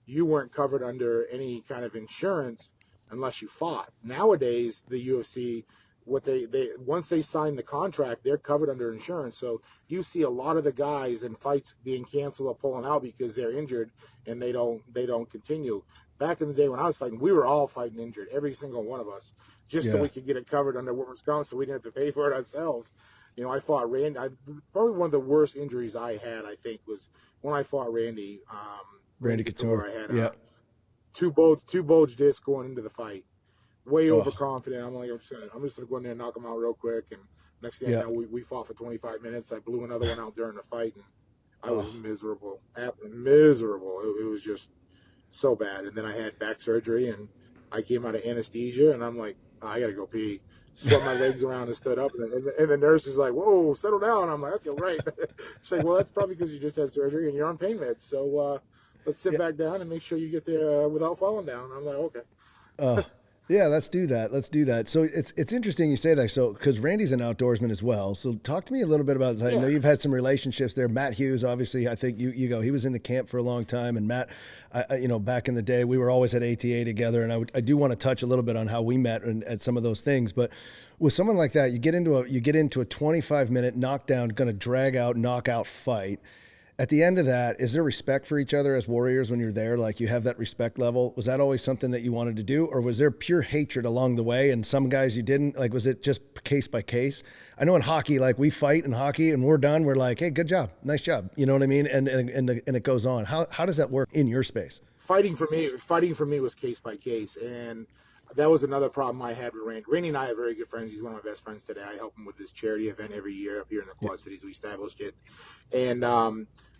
you weren't covered under any kind of insurance unless you fought. Nowadays, the UFC, once they sign the contract, they're covered under insurance. So you see a lot of the guys in fights being canceled or pulling out because they're injured and they don't continue. Back in the day when I was fighting, we were all fighting injured, every single one of us, just so we could get it covered under workers' comp, so we didn't have to pay for it ourselves. I fought Randy. Probably one of the worst injuries I had, I think, was when I fought Randy. Randy Couture. I had two bulge discs going into the fight. Way overconfident. I'm like, I'm just gonna go in there and knock him out real quick. And next thing I know, we fought for 25 minutes. I blew another one out during the fight, and I was miserable. Miserable. It was just so bad. And then I had back surgery, and I came out of anesthesia, and I'm like, I gotta go pee. Swept my legs around and stood up, and the nurse is like, "Whoa, settle down." I'm like, "I feel great." She's like, "Well, that's probably because you just had surgery and you're on pain meds. So let's sit back down and make sure you get there without falling down." I'm like, "Okay." Yeah, let's do that. Let's do that. So it's interesting you say that. So because Randy's an outdoorsman as well. So talk to me a little bit about. I know you've had some relationships there. Matt Hughes, obviously, I think you go. He was in the camp for a long time, and Matt, back in the day, we were always at ATA together. And I do want to touch a little bit on how we met and at some of those things. But with someone like that, you get into a 25-minute knockdown, going to drag out, knockout fight. At the end of that, is there respect for each other as warriors when you're there? Like, you have that respect level? Was that always something that you wanted to do? Or was there pure hatred along the way and some guys you didn't? Like, was it just case by case? I know in hockey, like, we fight in hockey and we're done. We're like, hey, good job. Nice job. You know what I mean? And it goes on. How does that work in your space? Fighting for me was case by case. And that was another problem I had with Randy. Randy and I are very good friends. He's one of my best friends today. I help him with this charity event every year up here in the Quad Cities. We established it. And,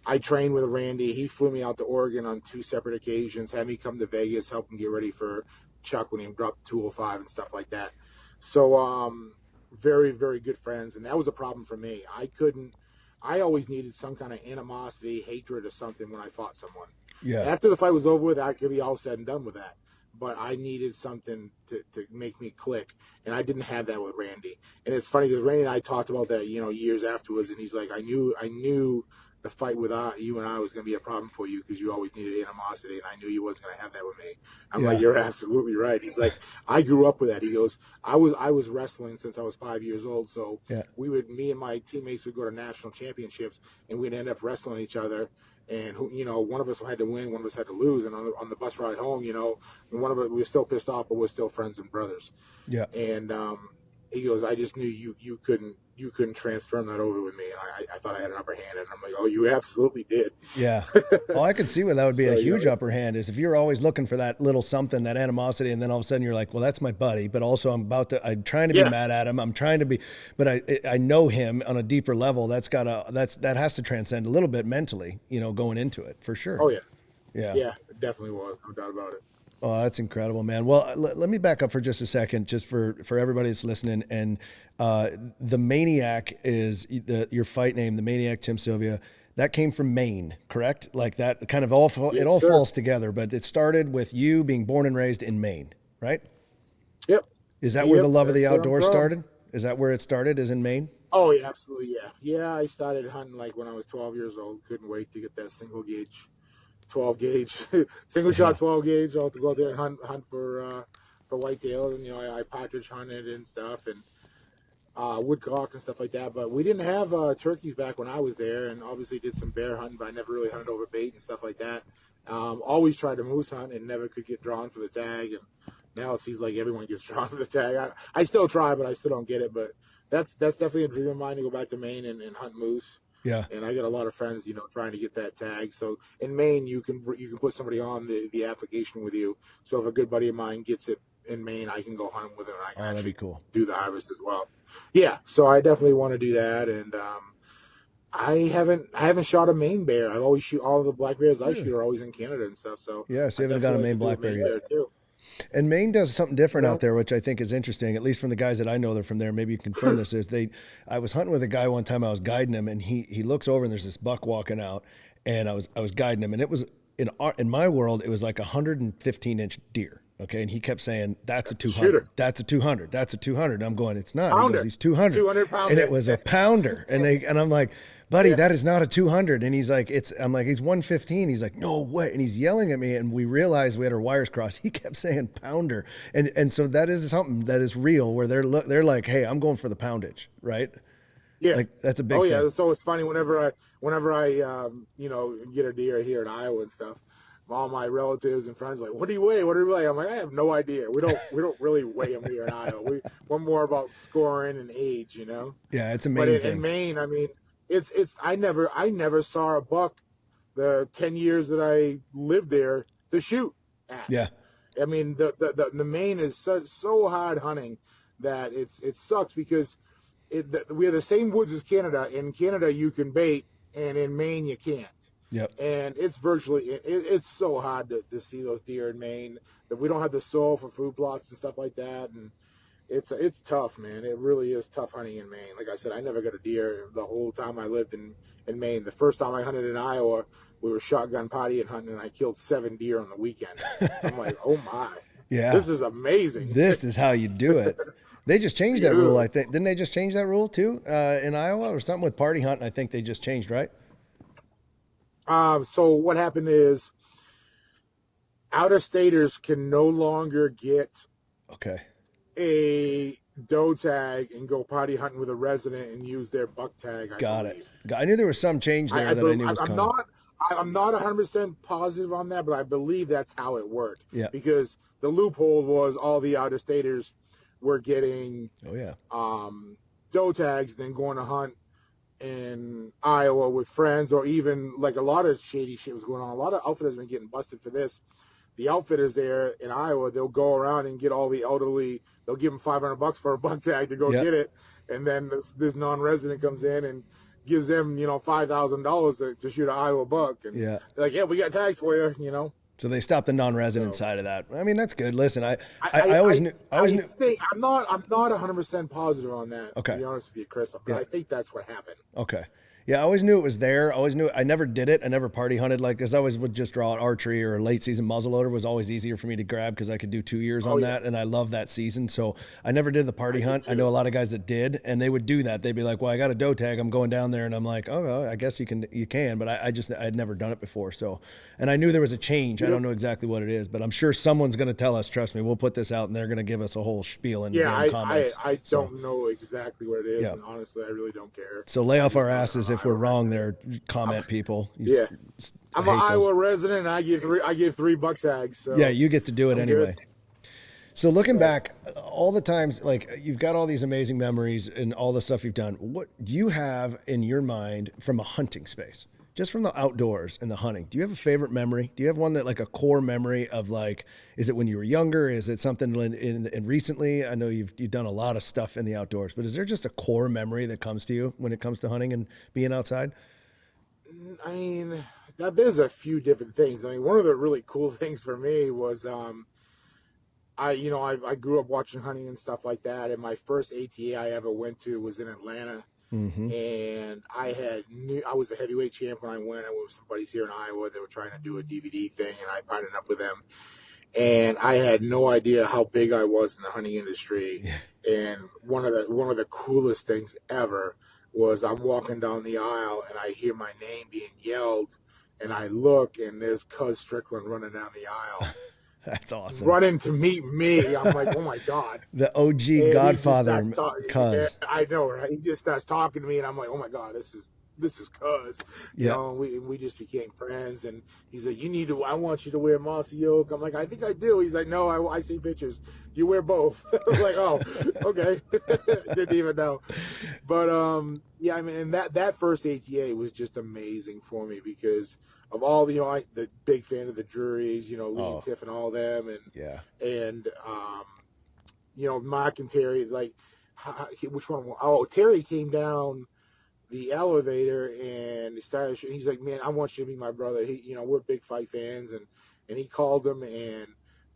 I trained with Randy. He flew me out to Oregon on 2 separate occasions, had me come to Vegas, help him get ready for Chuck when he dropped 205 and stuff like that. So very, very good friends. And that was a problem for me. I always needed some kind of animosity, hatred or something when I fought someone. Yeah. After the fight was over with, I could be all said and done with that. But I needed something to make me click. And I didn't have that with Randy. And it's funny because Randy and I talked about that, years afterwards. And he's like, I knew the fight with you and I was going to be a problem for you because you always needed animosity, and I knew you wasn't going to have that with me. I'm like, you're absolutely right. He's like, I grew up with that. He goes, I was wrestling since I was 5 years old, so me and my teammates would go to national championships, and we'd end up wrestling each other. And one of us had to win, one of us had to lose. And on the bus ride home, one of us, we were still pissed off, but we're still friends and brothers. Yeah. And he goes, I just knew you couldn't transfer that over with me. And I thought I had an upper hand. And I'm like, oh, you absolutely did. Yeah. Well, I could see where that would be a huge upper hand is if you're always looking for that little something, that animosity, and then all of a sudden you're like, well, that's my buddy, but also I'm trying to be mad at him. I'm trying to be, but I know him on a deeper level. That has to transcend a little bit mentally, going into it for sure. Oh yeah. Yeah. Yeah, it definitely was. No doubt about it. Oh, that's incredible, man. Well, let me back up for just a second, just for everybody that's listening. And the Maniac is your fight name, the Maniac, Tim Sylvia. That came from Maine, correct? Like that kind of falls together. But it started with you being born and raised in Maine, right? Yep. Is that where the love of the outdoors started? Is that where it started? Is in Maine? Oh, yeah, absolutely, yeah. Yeah, I started hunting like when I was 12 years old. Couldn't wait to get that single gauge. 12 gauge, single shot 12 gauge. I'll have to go out there and hunt for whitetails, and I partridge hunted and stuff, and woodcock and stuff like that. But we didn't have turkeys back when I was there, and obviously did some bear hunting, but I never really hunted over bait and stuff like that. Always tried to moose hunt and never could get drawn for the tag, and now it seems like everyone gets drawn for the tag. I still try, but I still don't get it. But that's definitely a dream of mine to go back to Maine and hunt moose. Yeah. And I got a lot of friends, trying to get that tag. So in Maine, you can put somebody on the application with you. So if a good buddy of mine gets it in Maine, I can go hunt with him. And I can that'd be cool. Do the harvest as well. Yeah. So I definitely want to do that. And I haven't shot a Maine bear. I always shoot all of the black bears I shoot are always in Canada and stuff. So yeah, so you haven't got a Maine black bear yet. Too. And Maine does something different out there, which I think is interesting, at least from the guys that I know that are from there. Maybe you can confirm this. I was hunting with a guy one time. I was guiding him, and he looks over, and there's this buck walking out, and I was guiding him, and it was in my world, it was like 115-inch deer. Okay, and he kept saying, "That's a 200. That's a 200. That's a 200." And I'm going, "It's not." He goes, "He's 200." 200 pounder. And it was a pounder, and I'm like, buddy, that is not a 200. And he's like, I'm like, he's 115. He's like, no way. And he's yelling at me. And we realized we had our wires crossed. He kept saying pounder. And so that is something that is real where they're like, hey, I'm going for the poundage. Right. Yeah. Like that's a big thing. Yeah. So it's funny whenever I get a deer here in Iowa and stuff, all my relatives and friends are like, what do you weigh? What do you weigh? I'm like, I have no idea. We don't really weigh them here in Iowa. We're more about scoring and age, Yeah. It's amazing. But in Maine, I mean, I never saw a buck the 10 years that I lived there to shoot at. Yeah. I mean, the Maine is so hard hunting that it sucks because we have the same woods as Canada. In Canada, you can bait, and in Maine, you can't. Yep. And it's it's so hard to see those deer in Maine that we don't have the soil for food plots and stuff like that. And it's tough, man. It really is tough hunting in Maine. Like I said, I never got a deer the whole time I lived in Maine. The first time I hunted in Iowa, we were shotgun potty and hunting, and I killed 7 deer on the weekend. I'm like, oh my. Yeah. This is amazing. This is how you do it. They just changed that rule, I think. Didn't they just change that rule too in Iowa or something with party hunting? I think they just changed, right? So what happened is out-of-staters can no longer get a doe tag and go party hunting with a resident and use their buck tag. Got it. I knew there was some change there that I knew was coming. I'm not 100% positive on that, but I believe that's how it worked. Yeah. Because the loophole was all the out-of-staters were getting doe tags, then going to hunt in Iowa with friends, or even like a lot of shady shit was going on. A lot of outfitters have been getting busted for this. The outfitters there in Iowa, they'll go around and get all the elderly. They'll give them $500 for a buck tag to go get it, and then this non-resident comes in and gives them $5,000 to shoot an Iowa buck, and they're like, yeah, we got tags for you, So they stopped the non-resident side of that. I mean, that's good. Listen, I always knew. I'm not 100% positive on that. Okay. To be honest with you, Chris, but I think that's what happened. Okay. Yeah, I always knew it was there. I always knew I never did it. I never party hunted like this. I always would just draw at archery, or a late season muzzleloader was always easier for me to grab because I could do 2 years on that, and I love that season. So I never did the party hunt. I know a lot of guys that did, and they would do that. They'd be like, "Well, I got a doe tag. I'm going down there," and I'm like, "Oh, well, I guess you can." But I'd never done it before. So, and I knew there was a change. I don't know exactly what it is, but I'm sure someone's going to tell us. Trust me, we'll put this out, and they're going to give us a whole spiel in the comments. I don't know exactly what it is, and honestly, I really don't care. So lay off our asses if we're wrong there. Comment people. I'm an Iowa resident, and I give 3 buck tags. So yeah, you get to do it anyway. Good. So looking back, all the times, like, you've got all these amazing memories and all the stuff you've done. What do you have in your mind from a hunting space, just from the outdoors and the hunting? Do you have a favorite memory? Do you have one that, like, a core memory of, like, is it when you were younger? Is it something in recently? I know you've done a lot of stuff in the outdoors, but is there just a core memory that comes to you when it comes to hunting and being outside? I mean, there's a few different things. I mean, one of the really cool things for me was, I grew up watching hunting and stuff like that. And my first ATA I ever went to was in Atlanta. And I was the heavyweight champ when I went. I went with some buddies here in Iowa. They were trying to do a DVD thing, and I partnered up with them. And I had no idea how big I was in the hunting industry. And one of the coolest things ever was I'm walking down the aisle and I hear my name being yelled, and I look, and there's Cuz Strickland running down the aisle. That's awesome. Running to meet me. I'm like, oh my God. The OG and Godfather Cuz. I know, right? He just starts talking to me, and I'm like, oh my God, this is Cuz. You know, we just became friends, and he's like, I want you to wear mossy yoke. I'm like, I think I do. He's like, no, I see pictures. You wear both. I was like, oh, okay. Didn't even know. But, I mean, that first ATA was just amazing for me because of all the, the big fan of the Druries, Lee and Tiff and all them. And Mark and Terry, like, which one? Oh, Terry came down the elevator and he's like, man, I want you to be my brother. We're big fight fans, and he called him, and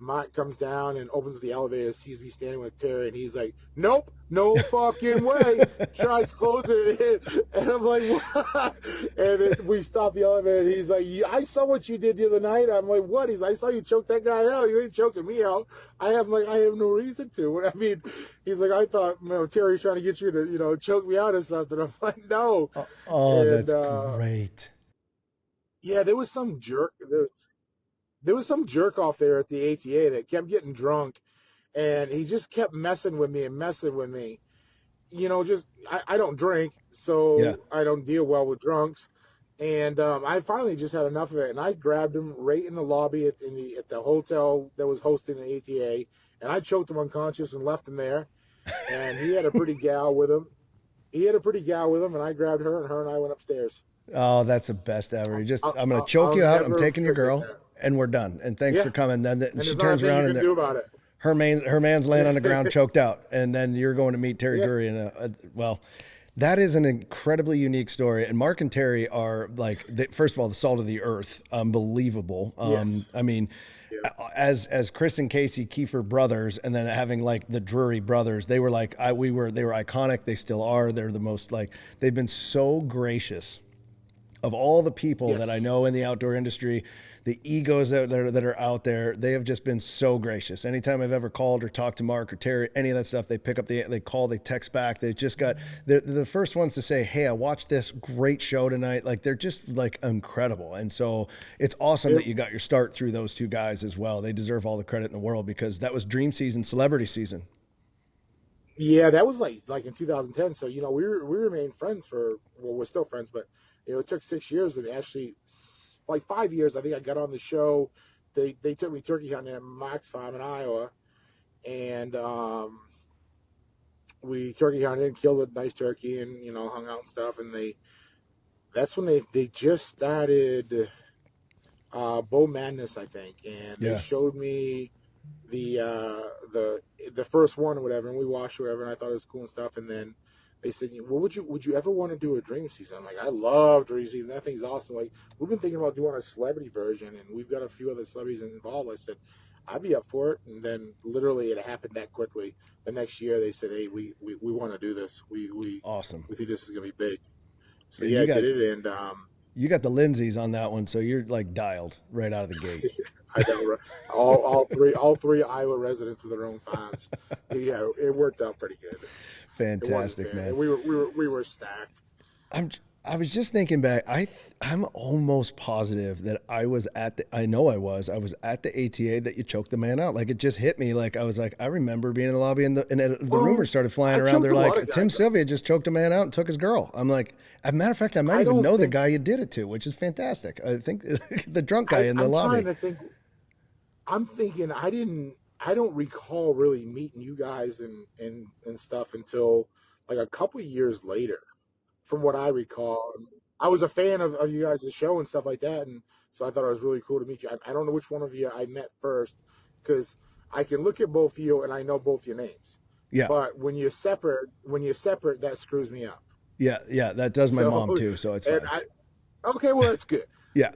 Mike comes down and opens up the elevator, sees me standing with Terry, and he's like, nope, no fucking way. Tries closing it, and I'm like, what? And then we stop the elevator, and he's like, I saw what you did the other night. I'm like, what? He's like, I saw you choke that guy out. You ain't choking me out. I have no reason to. I mean, he's like, I thought, Terry's trying to get you to, choke me out or something. I'm like, no. That's great. Yeah, there was some jerk. There was some jerk off there at the ATA that kept getting drunk, and he just kept messing with me. I don't drink, so I don't deal well with drunks. And I finally just had enough of it, and I grabbed him right in the lobby at the hotel that was hosting the ATA, and I choked him unconscious and left him there. And he had a pretty gal with him. And I grabbed her, and her and I went upstairs. Oh, that's the best ever. I'm going to choke you out. I'm taking your girl. And we're done. And thanks for coming. Then she turns around and do about it. Her man's laying on the ground, choked out. And then you're going to meet Terry Drury. That is an incredibly unique story. And Mark and Terry are first of all, the salt of the earth, unbelievable. I mean, as Chris and Casey Keefer brothers, and then having the Drury brothers, they were they were iconic. They still are. They're the most they've been so gracious of all the people Yes. that I know in the outdoor industry, the egos that are out there, they have just been so gracious. Anytime I've ever called or talked to Mark or Terry, any of that stuff, they pick up they call, they text back. They just got, they're the first ones to say, hey, I watched this great show tonight. Like, they're just like incredible. And so it's awesome that you got your start through those two guys as well. They deserve all the credit in the world, because that was dream season, celebrity season. Yeah, that was like in 2010. So, you know, we remained friends for, well, we're still friends, but, you know, it took 6 years, and actually like 5 years. I think I got on the show. They took me turkey hunting at Max Farm in Iowa, and we turkey hunted and killed a nice turkey, and, you know, hung out and stuff. And that's when they just started Bow Madness, I think, and they showed me the first one or whatever, and we watched whatever, and I thought it was cool and stuff. And then they said, well, would you ever want to do a dream season? I'm like, I love dream season. That thing's awesome. Like, we've been thinking about doing a celebrity version, and we've got a few other celebrities involved. I said, I'd be up for it. And then literally it happened that quickly. The next year they said, hey, we want to do this. We Awesome. We think this is gonna be big. So And I did it, and you got the Lindsays on that one, so you're like dialed right out of the gate. I know, all three Iowa residents with their own farms. Yeah, it worked out pretty good. Fantastic, man. We were stacked. I was just thinking back. I'm almost positive that I was at the ATA that you choked the man out. Like, it just hit me. Like, I was like, I remember being in the lobby, and the rumors started flying around. They're like, Tim Sylvia just choked a man out and took his girl. I'm like, as a matter of fact, I might even know the guy you did it to, which is fantastic. I think the drunk guy in the lobby. I'm thinking I don't recall really meeting you guys and stuff until like a couple of years later, from what I recall. I was a fan of you guys' show and stuff like that, and so I thought it was really cool to meet you. I don't know which one of you I met first, because I can look at both of you and I know both your names. Yeah. But when you're separate, that screws me up. Yeah, that does my mom too, so it's fine. Okay, well, that's good. Yeah,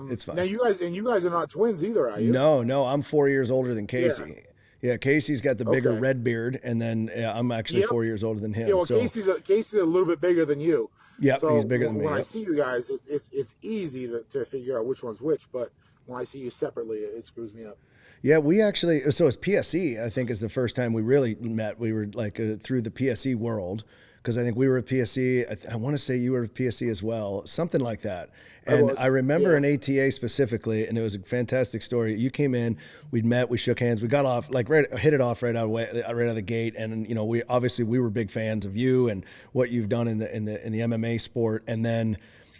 it's fine. Now you guys are not twins either, are you? No, I'm 4 years older than Casey. Yeah, Casey's got the bigger red beard, and then I'm actually 4 years older than him. Yeah, well, so Casey's a little bit bigger than you. Yeah, so he's bigger than me. When I see you guys, it's easy to figure out which one's which, but when I see you separately, it screws me up. Yeah, we actually, so it's PSE, I think, is the first time we really met. We were like through the PSE world, because I think we were at PSE. I want to say you were at PSE as well, something like that. And I remember an ATA specifically, and it was a fantastic story. You came in, we'd met, we shook hands, we got off, like hit it off right out of the gate. And you know, we were big fans of you and what you've done in the MMA sport. And then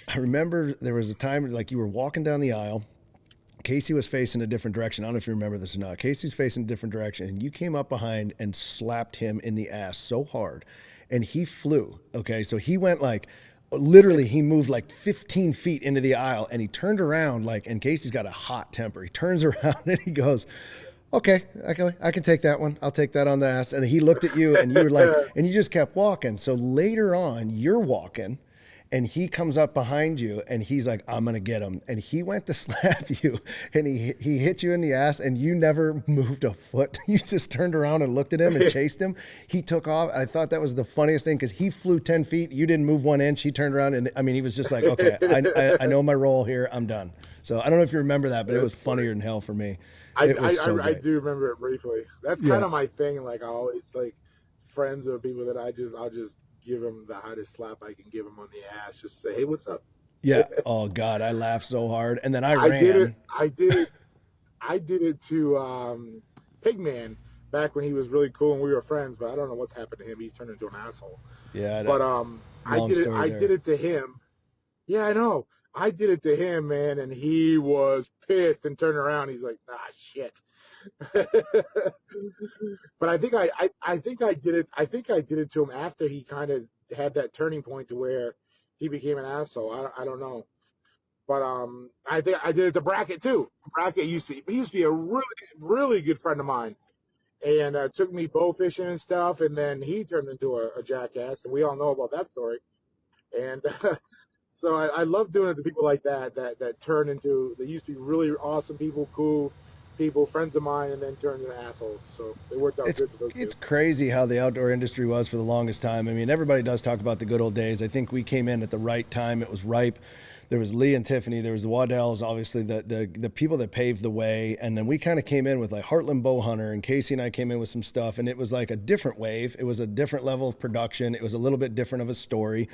I remember there was a time like you were walking down the aisle. Casey was facing a different direction. I don't know if you remember this or not. Casey's facing a different direction, and you came up behind and slapped him in the ass so hard, and he flew. Okay, so he went like, literally, he moved like 15 feet into the aisle, and he turned around like, and Casey's got a hot temper. He turns around and he goes, okay, I can take that one. I'll take that on the ass. And he looked at you, and you were like, and you just kept walking. So later on, you're walking, and he comes up behind you, and he's like, I'm going to get him. And he went to slap you, and he hit you in the ass, and you never moved a foot. You just turned around and looked at him and chased him. He took off. I thought that was the funniest thing, because he flew 10 feet. You didn't move 1 inch. He turned around, and I mean, he was just like, okay, I know my role here. I'm done. So I don't know if you remember that, but it was funnier than hell for me. I do remember it briefly. That's kind of my thing. Like, I always, like, friends or people that I'll just give them the hottest slap I can give them on the ass. Just say, hey, what's up? Yeah. Oh God, I laughed so hard, and then I ran. I did it to Pigman back when he was really cool and we were friends. But I don't know what's happened to him. He's turned into an asshole. Yeah. But I did it to him. Yeah, I know. I did it to him, man, and he was pissed and turned around. He's like, shit. But I think I did it. I think I did it to him after he kind of had that turning point to where he became an asshole. I don't know, but I think I did it to Brackett too. Brackett used to be a really, really good friend of mine, and took me bow fishing and stuff. And then he turned into a jackass, and we all know about that story. And so I love doing it to people like that turn into, they used to be really awesome people, cool people, friends of mine, and then turned into assholes. So they worked out good for those It's two. crazy how the outdoor industry was for the longest time. I mean, everybody does talk about the good old days. I think we came in at the right time. It was ripe there was Lee and Tiffany, there was the Waddells, obviously the people that paved the way. And then we kind of came in with like Heartland Bowhunter, and Casey and I came in with some stuff, and it was like a different wave. It was a different level of production. It was a little bit different of a story.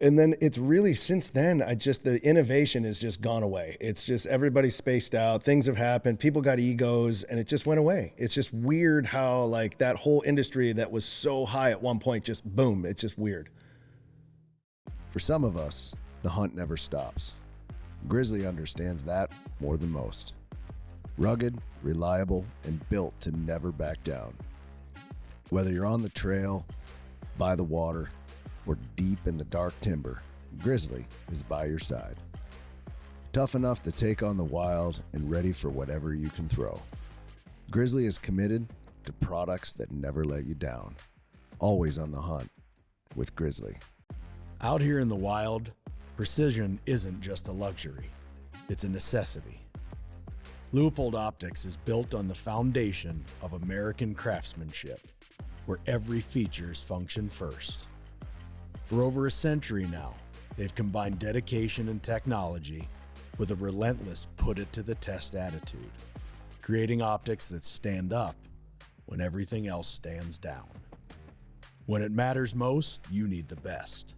And then it's really, since then, the innovation has just gone away. It's just everybody's spaced out. Things have happened. People got egos, and it just went away. It's just weird how like that whole industry that was so high at one point, just boom, it's just weird. For some of us, the hunt never stops. Grizzly understands that more than most. Rugged, reliable, and built to never back down. Whether you're on the trail, by the water, or deep in the dark timber, Grizzly is by your side. Tough enough to take on the wild and ready for whatever you can throw. Grizzly is committed to products that never let you down. Always on the hunt with Grizzly. Out here in the wild, precision isn't just a luxury, it's a necessity. Leupold Optics is built on the foundation of American craftsmanship, where every features function first. For over a century now, they've combined dedication and technology with a relentless put-it-to-the-test attitude, creating optics that stand up when everything else stands down. When it matters most, you need the best.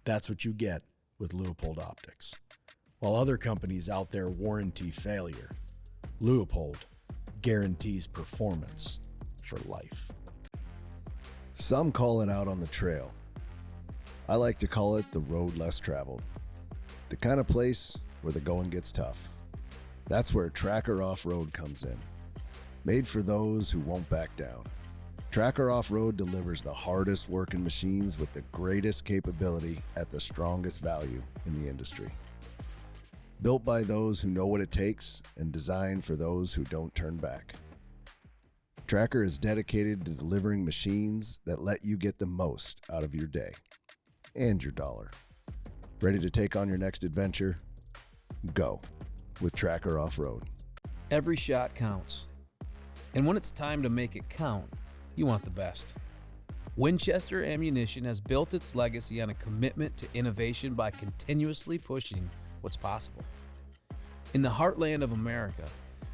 That's what you get with Leupold Optics. While other companies out there warranty failure, Leupold guarantees performance for life. Some call it out on the trail. I like to call it the road less traveled. The kind of place where the going gets tough. That's where Tracker Off-Road comes in. Made for those who won't back down. Tracker Off-Road delivers the hardest working machines with the greatest capability at the strongest value in the industry. Built by those who know what it takes and designed for those who don't turn back. Tracker is dedicated to delivering machines that let you get the most out of your day and your dollar. Ready to take on your next adventure? Go with Tracker Off-Road. Every shot counts. And when it's time to make it count, you want the best. Winchester Ammunition has built its legacy on a commitment to innovation by continuously pushing what's possible. In the heartland of America,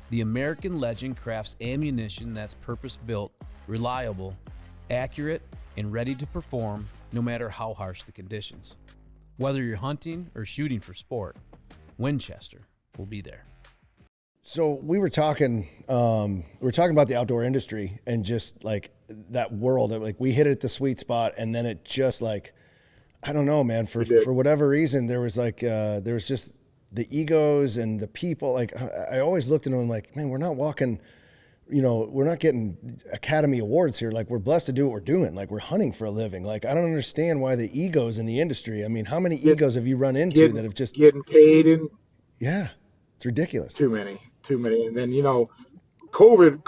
the American legend crafts ammunition that's purpose-built, reliable, accurate, and ready to perform no matter how harsh the conditions. Whether you're hunting or shooting for sport, Winchester will be there. So we were talking about the outdoor industry and just like that world. Like we hit it at the sweet spot, and then it just like, I don't know, man. For whatever reason, there was just the egos and the people. Like I always looked at them like, man, we're not walking. We're not getting Academy Awards here. Like we're blessed to do what we're doing. Like we're hunting for a living. Like I don't understand why the egos in the industry. I mean, how many egos have you run into that have just getting paid and yeah, it's ridiculous. Too many. And then COVID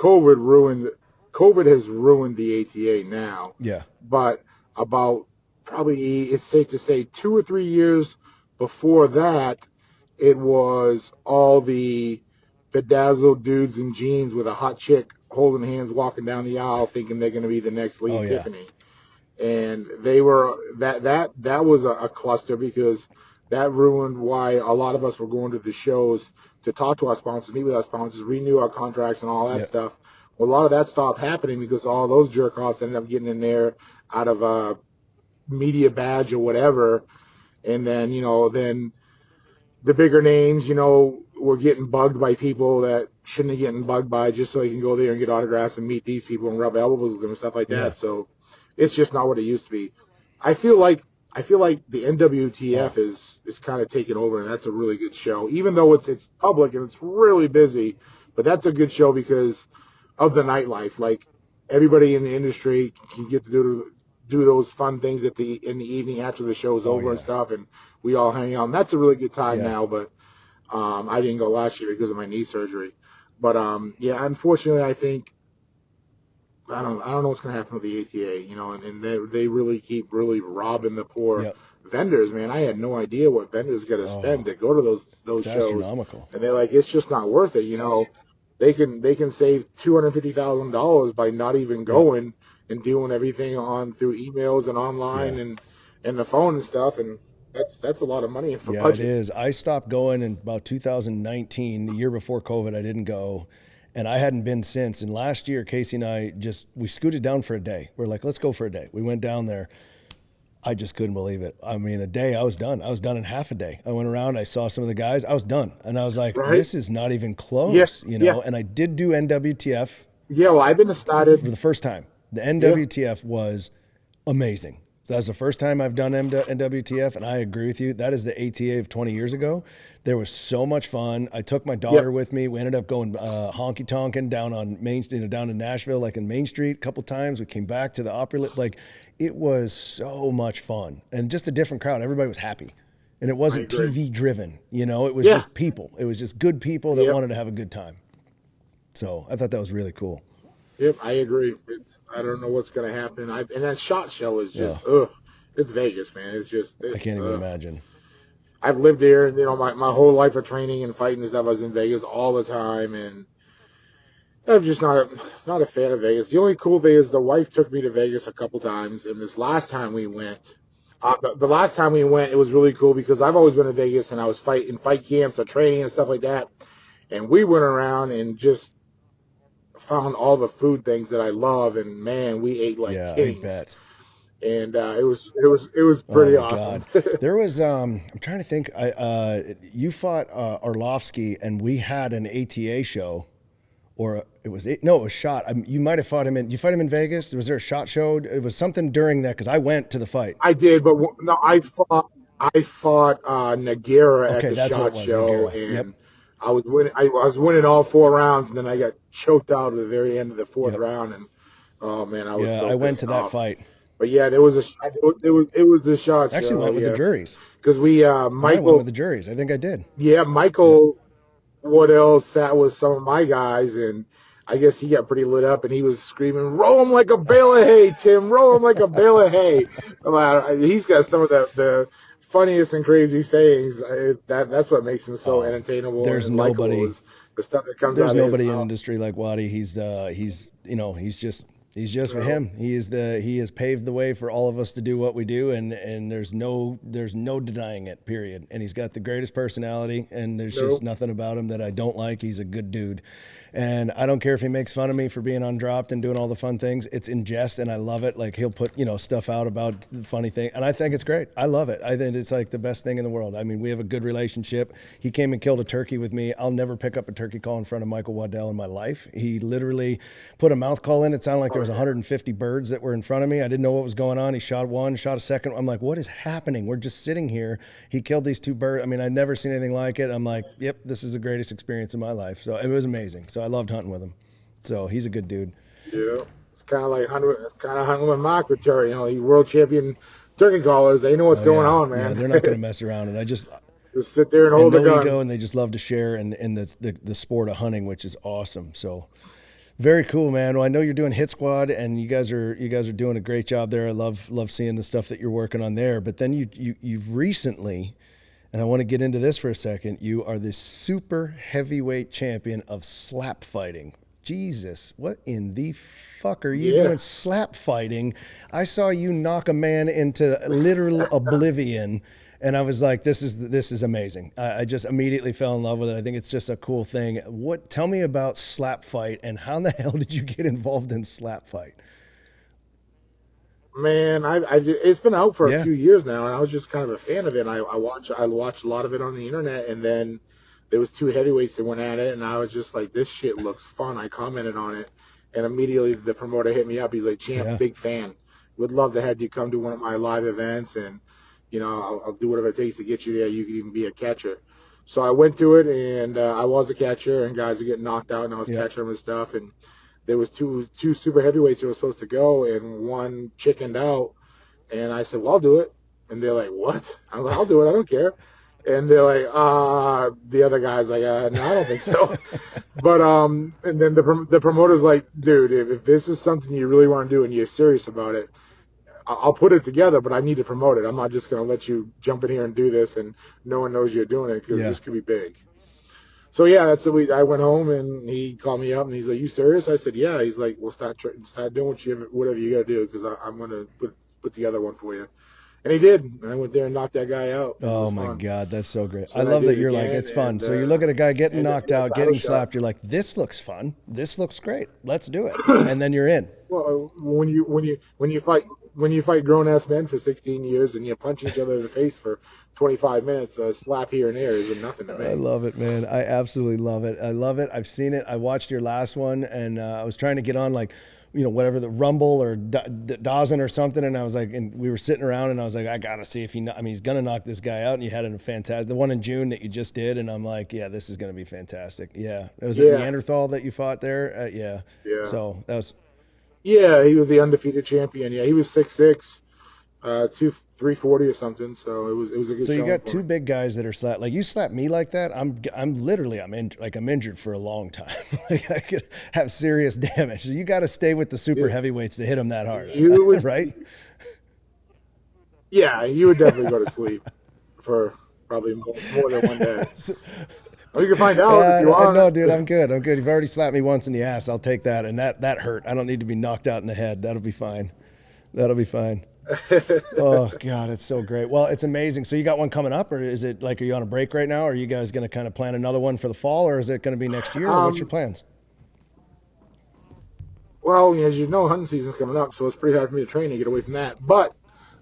has ruined the ATA now. Yeah. But about probably, it's safe to say 2 or 3 years before that, it was all the bedazzled dudes in jeans with a hot chick holding hands walking down the aisle thinking they're going to be the next Lee and Tiffany. And they were that was a cluster, because that ruined why a lot of us were going to the shows to talk to our sponsors, meet with our sponsors, renew our contracts and all that stuff. Well, a lot of that stopped happening because all those jerk-offs ended up getting in there out of a media badge or whatever. And then, then the bigger names, were getting bugged by people that shouldn't have getting bugged by, just so you can go there and get autographs and meet these people and rub elbows with them and stuff like that. So it's just not what it used to be. I feel like the NWTF is kind of taking over, and that's a really good show. Even though it's public and it's really busy, but that's a good show because of the nightlife. Like everybody in the industry can get to do those fun things in the evening after the show's over and stuff, and we all hang out. And that's a really good time now. But I didn't go last year because of my knee surgery. But unfortunately, I think I don't know what's going to happen with the ATA, and they really keep robbing the poor vendors, man. I had no idea what vendors got to spend to go to those shows. Astronomical. And they're like, it's just not worth it, They can save $250,000 by not even going and doing everything through emails and online and the phone and stuff. And That's a lot of money for Yeah, budget. it is. I stopped going in about 2019, the year before COVID. I didn't go, and I hadn't been since. And last year, Casey and I we scooted down for a day. We're like, let's go for a day. We went down there. I just couldn't believe it. I mean, a day, I was done. I was done in half a day. I went around, I saw some of the guys, I was done. And I was like, Right? this is not even close, Yeah, yeah, And I did do NWTF yeah. Well, I've been started. for the first time. The Yeah, NWTF was amazing. So that's the first time I've done NWTF, and I agree with you. That is the ATA of 20 years ago. There was so much fun. I took my yep, daughter with me. We ended up going honky tonkin down on Main, down in Nashville, like in Main Street, a couple times. We came back to the opera. Like, it was so much fun, and just a different crowd. Everybody was happy, and it I wasn't agree. TV driven. It was Yeah, just people. It was just good people that yep, wanted to have a good time. So I thought that was really cool. yep. I agree. I don't know what's gonna happen. And that shot show is Yeah, just ugh. It's Vegas, man. I It's can't even imagine. I've lived there, and my whole life of training and fighting and stuff. I was in Vegas all the time, and I'm just not a fan of Vegas. The only cool thing is the wife took me to Vegas a couple times, and this last time we went, the last time we went, it was really cool because I've always been to Vegas, and I was fighting fight camps or training and stuff like that, and we went around and just found all the food things that I love, and man, we ate like Yeah, I kings, bet. and it was Oh pretty my awesome. God. There was I'm trying to think. You fought Orlovsky, and we had an ATA show, or it was no, it was shot. You might have fought him in. You fight him in Vegas. Was there a shot show? It was something during that because I went to the fight. I did, but no, I fought Nagera at Okay, the that's what it shot was. show, Nagara. Yep. and I was winning. I was winning all 4 rounds, and then I got choked out at the very end of the fourth Yep. round, and oh man, I was Yeah, so I went to pissed that off. fight. But yeah, there was it was the shot I actually show, went with the yeah, juries. because we I might have went with the juries. I think I did. yeah, Yeah. Michael Waddell sat with some of my guys, and I guess he got pretty lit up, and he was screaming, "Roll him like a bale of hay, Tim! Roll him like a bale of hay!" He's got some of the funniest and crazy sayings. That's what makes him so Oh, entertainable there's and likable nobody. is the stuff that comes There's out of his nobody in an mouth. industry like Waddy. He's just for him. He has paved the way for all of us to do what we do, and there's no denying it. Period. And he's got the greatest personality, and there's just Nope. nothing about him that I don't like. He's a good dude, and I don't care if he makes fun of me for being undropped and doing all the fun things. It's in jest, and I love it. Like, he'll put stuff out about the funny thing, and I think it's great. I love it. I think it's like the best thing in the world. I mean, we have a good relationship. He came and killed a turkey with me. I'll never pick up a turkey call in front of Michael Waddell in my life. He literally put a mouth call in. It sounded like there was 150 birds that were in front of me. I didn't know what was going on. He shot one, shot a second. I'm like, what is happening? We're just sitting here. He killed these two birds. I mean, I'd never seen anything like it. I'm like, yep, this is the greatest experience of my life. So it was amazing. So I loved hunting with him. So he's a good dude. Yeah, it's kind of like hunting with Mark with Terry. You world champion turkey callers. They know what's Oh going yeah, on, yeah. man. They're not going to mess around. And I just Just sit there and and hold the no gun. ego, and they just love to share in the sport of hunting, which is awesome. So very cool, man. Well, I know you're doing Hit Squad, and you guys are doing a great job there. I love seeing the stuff that you're working on there. But then you've recently, and I want to get into this for a second. You are the super heavyweight champion of slap fighting. Jesus, what in the fuck are you Yeah. doing slap fighting? I saw you knock a man into literal oblivion, and I was like, this is amazing. I just immediately fell in love with it. I think it's just a cool thing. Tell me about slap fight, and how in the hell did you get involved in slap fight? Man, it's been out for a Yeah. few years now, and I was just kind of a fan of it. And I watched a lot of it on the internet, and then there was two heavyweights that went at it, and I was just like, this shit looks fun. I commented on it, and immediately the promoter hit me up. He's like, Champ, Yeah. big fan. Would love to have you come to one of my live events, and I'll do whatever it takes to get you there. You could even be a catcher. So I went to it, and I was a catcher, and guys were getting knocked out, and I was Yeah. catching them and stuff, and there was two super heavyweights that were supposed to go, and one chickened out, and I said, well, I'll do it. And they're like, what? I'm like, I'll do it. I don't care. And they're like, the other guy's like, no, I don't think so. But and then the promoter's like, dude, if this is something you really want to do and you're serious about it, I'll put it together, but I need to promote it. I'm not just going to let you jump in here and do this and no one knows you're doing it, because Yeah. this could be big. So yeah, I went home, and he called me up, and he's like, you serious? I said, yeah. He's like, well, start doing whatever you got to do, because I'm going to put together one for you. And he did. And I went there and knocked that guy out. Oh my God, that's so great. So I I love did that it you're like, again, it's fun. and, So you look at a guy getting and knocked the out, title getting shot. slapped. You're like, this looks fun. This looks great. Let's do it. And then you're in. Well, when you fight grown ass men for 16 years and you punch each other in the face for 25 minutes, a slap here and there is nothing to me. I love it, man. I absolutely love it. I love it. I've seen it. I watched your last one, and I was trying to get on like, whatever, the Rumble or Dawson or something, and I was like, and we were sitting around, and I was like, I gotta see if he's gonna knock this guy out, and you had a fantastic, the one in June that you just did, and I'm like, yeah, this is gonna be fantastic. Yeah, it was at Neanderthal that you fought there. Yeah. So that was. Yeah, he was the undefeated champion. Yeah, he was 6'6", 340 or something. So it was a good. So you got two big guys that are slapped. Like you slap me like that, I'm injured for a long time. Like I could have serious damage. So you got to stay with the super heavyweights to hit them that hard, right? Yeah, you would definitely go to sleep for probably more than one day. You can find out if you want. No, dude, I'm good. You've already slapped me once in the ass. I'll take that, and that hurt. I don't need to be knocked out in the head. That'll be fine. Oh God, it's so great. Well, it's amazing. So you got one coming up, or is it like, are you on a break right now? Or are you guys going to kind of plan another one for the fall, or is it going to be next year? Or what's your plans? Well, as you know, hunting season's coming up, so it's pretty hard for me to train and get away from that. But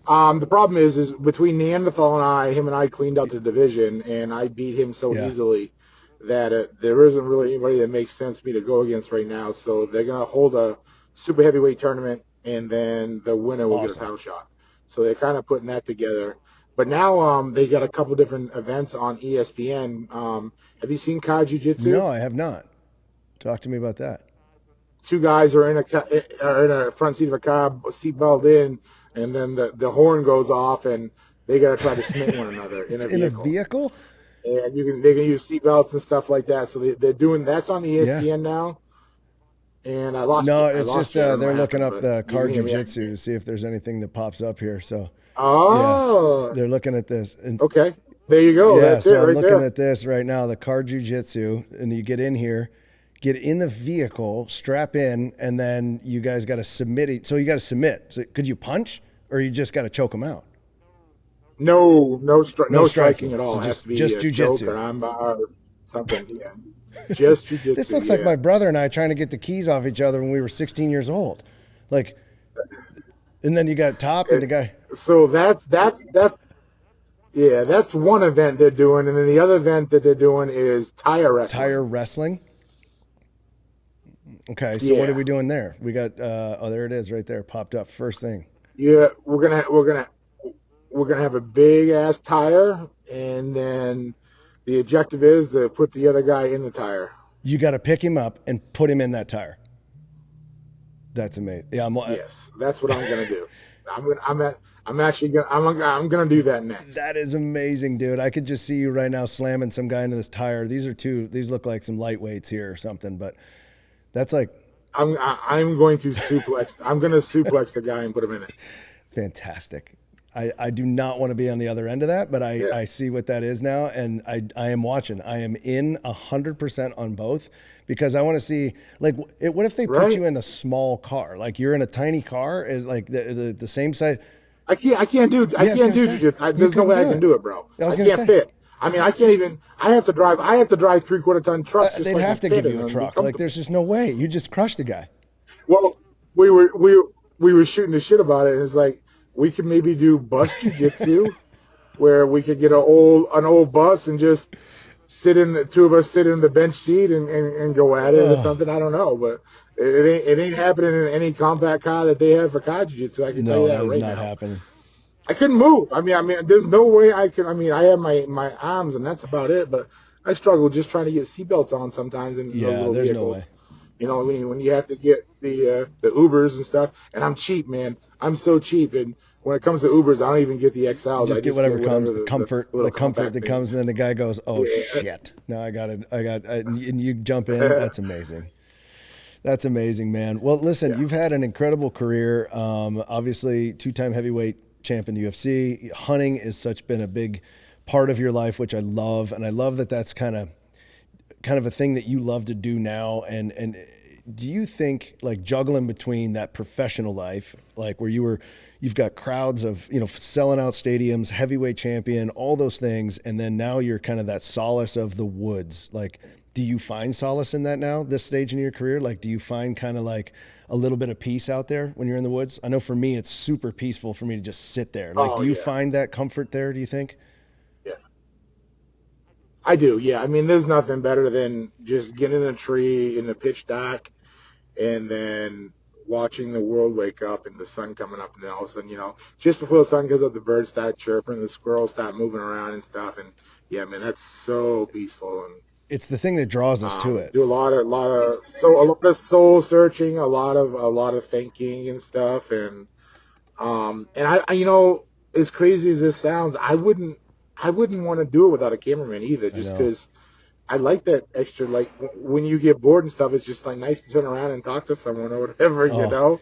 the problem is between Neanderthal and him and I cleaned out the division, and I beat him so easily that there isn't really anybody that makes sense for me to go against right now. So they're going to hold a super heavyweight tournament, and then the winner will get a title shot. So they're kind of putting that together. But now they got a couple different events on ESPN. Have you seen Ka Jiu-Jitsu? No, I have not. Talk to me about that. Two guys are in a front seat of a car, seatbelt in, and then the horn goes off, and they got to try to smite one another in a vehicle. And they can use seatbelts and stuff like that. So they're doing that's on ESPN now. And I lost. No, it's just they're looking up the Ka Jiu-Jitsu to see if there's anything that pops up here. So they're looking at this. And, okay, there you go. Yeah, that's so I'm looking at this right now, the Ka Jiu-Jitsu, and you get in here, get in the vehicle, strap in, and then you guys got to submit it. So you got to submit. So could you punch, or you just got to choke them out? No striking at all. So it has to be just jiu-jitsu. Or armbar or something. Yeah. Just jiu-jitsu. This looks like my brother and I trying to get the keys off each other when we were 16 years old. Like, and then you got Top and the guy. So that's one event they're doing, and then the other event that they're doing is tire wrestling. Tire wrestling. Okay, so what are we doing there? We got there it is right there, popped up first thing. Yeah, we're gonna have a big ass tire, and then the objective is to put the other guy in the tire. You got to pick him up and put him in that tire. That's amazing. Yeah, yes, that's what I'm gonna do. I'm gonna do that next. That is amazing, dude. I could just see you right now slamming some guy into this tire. These look like some lightweights here or something, but that's like. I'm going to suplex. I'm gonna suplex the guy and put him in it. Fantastic. I do not want to be on the other end of that, but I see what that is now, and I am watching. I am in 100% on both because I want to see, like, what if they put you in a small car? Like you're in a tiny car, is like the same size. I can't do jiu-jitsu. There's no way I can do it, bro. I can't fit. I mean, I can't even. I have to drive 3/4 ton trucks. They'd have to give you a truck. Like there's just no way. You just crush the guy. Well, we were shooting the shit about it. It's like, we could maybe do bus jiu-jitsu where we could get an old bus and just the two of us sit in the bench seat and go at it or something. I don't know, but it ain't happening in any compact car that they have for Ka Jiu-Jitsu. I can tell you that right now. No, that is not happening. I couldn't move. I mean, there's no way I could. I mean, I have my arms and that's about it, but I struggle just trying to get seatbelts on sometimes in those little there's vehicles. No way. You know, when you have to get the Ubers and stuff, and I'm cheap, man. I'm so cheap, and when it comes to Ubers, I don't even get the XLs. You just get whatever comes, the comfort that comes, and then the guy goes, "Oh shit, no, I got it, and you jump in. That's amazing. That's amazing, man. Well, listen, you've had an incredible career. Obviously, 2-time heavyweight champ in the UFC. Hunting has been a big part of your life, which I love, and I love that that's kind of a thing that you love to do now, and do you think, like, juggling between that professional life, like where you've got crowds of, selling out stadiums, heavyweight champion, all those things, and then now you're kind of that solace of the woods. Like, do you find solace in that now, this stage in your career? Like, do you find kind of like a little bit of peace out there when you're in the woods? I know for me, it's super peaceful for me to just sit there. Like, do you find that comfort there, do you think? Yeah. I do, yeah. I mean, there's nothing better than just getting in a tree in the pitch dark and then watching the world wake up and the sun coming up, and then all of a sudden, just before the sun comes up, the birds start chirping, the squirrels start moving around and stuff, and yeah, man, that's so peaceful. And it's the thing that draws us to it. Do a lot of soul searching, a lot of thinking and stuff, and I as crazy as this sounds, I wouldn't want to do it without a cameraman either, just because I like that extra, like, when you get bored and stuff, it's just, like, nice to turn around and talk to someone or whatever,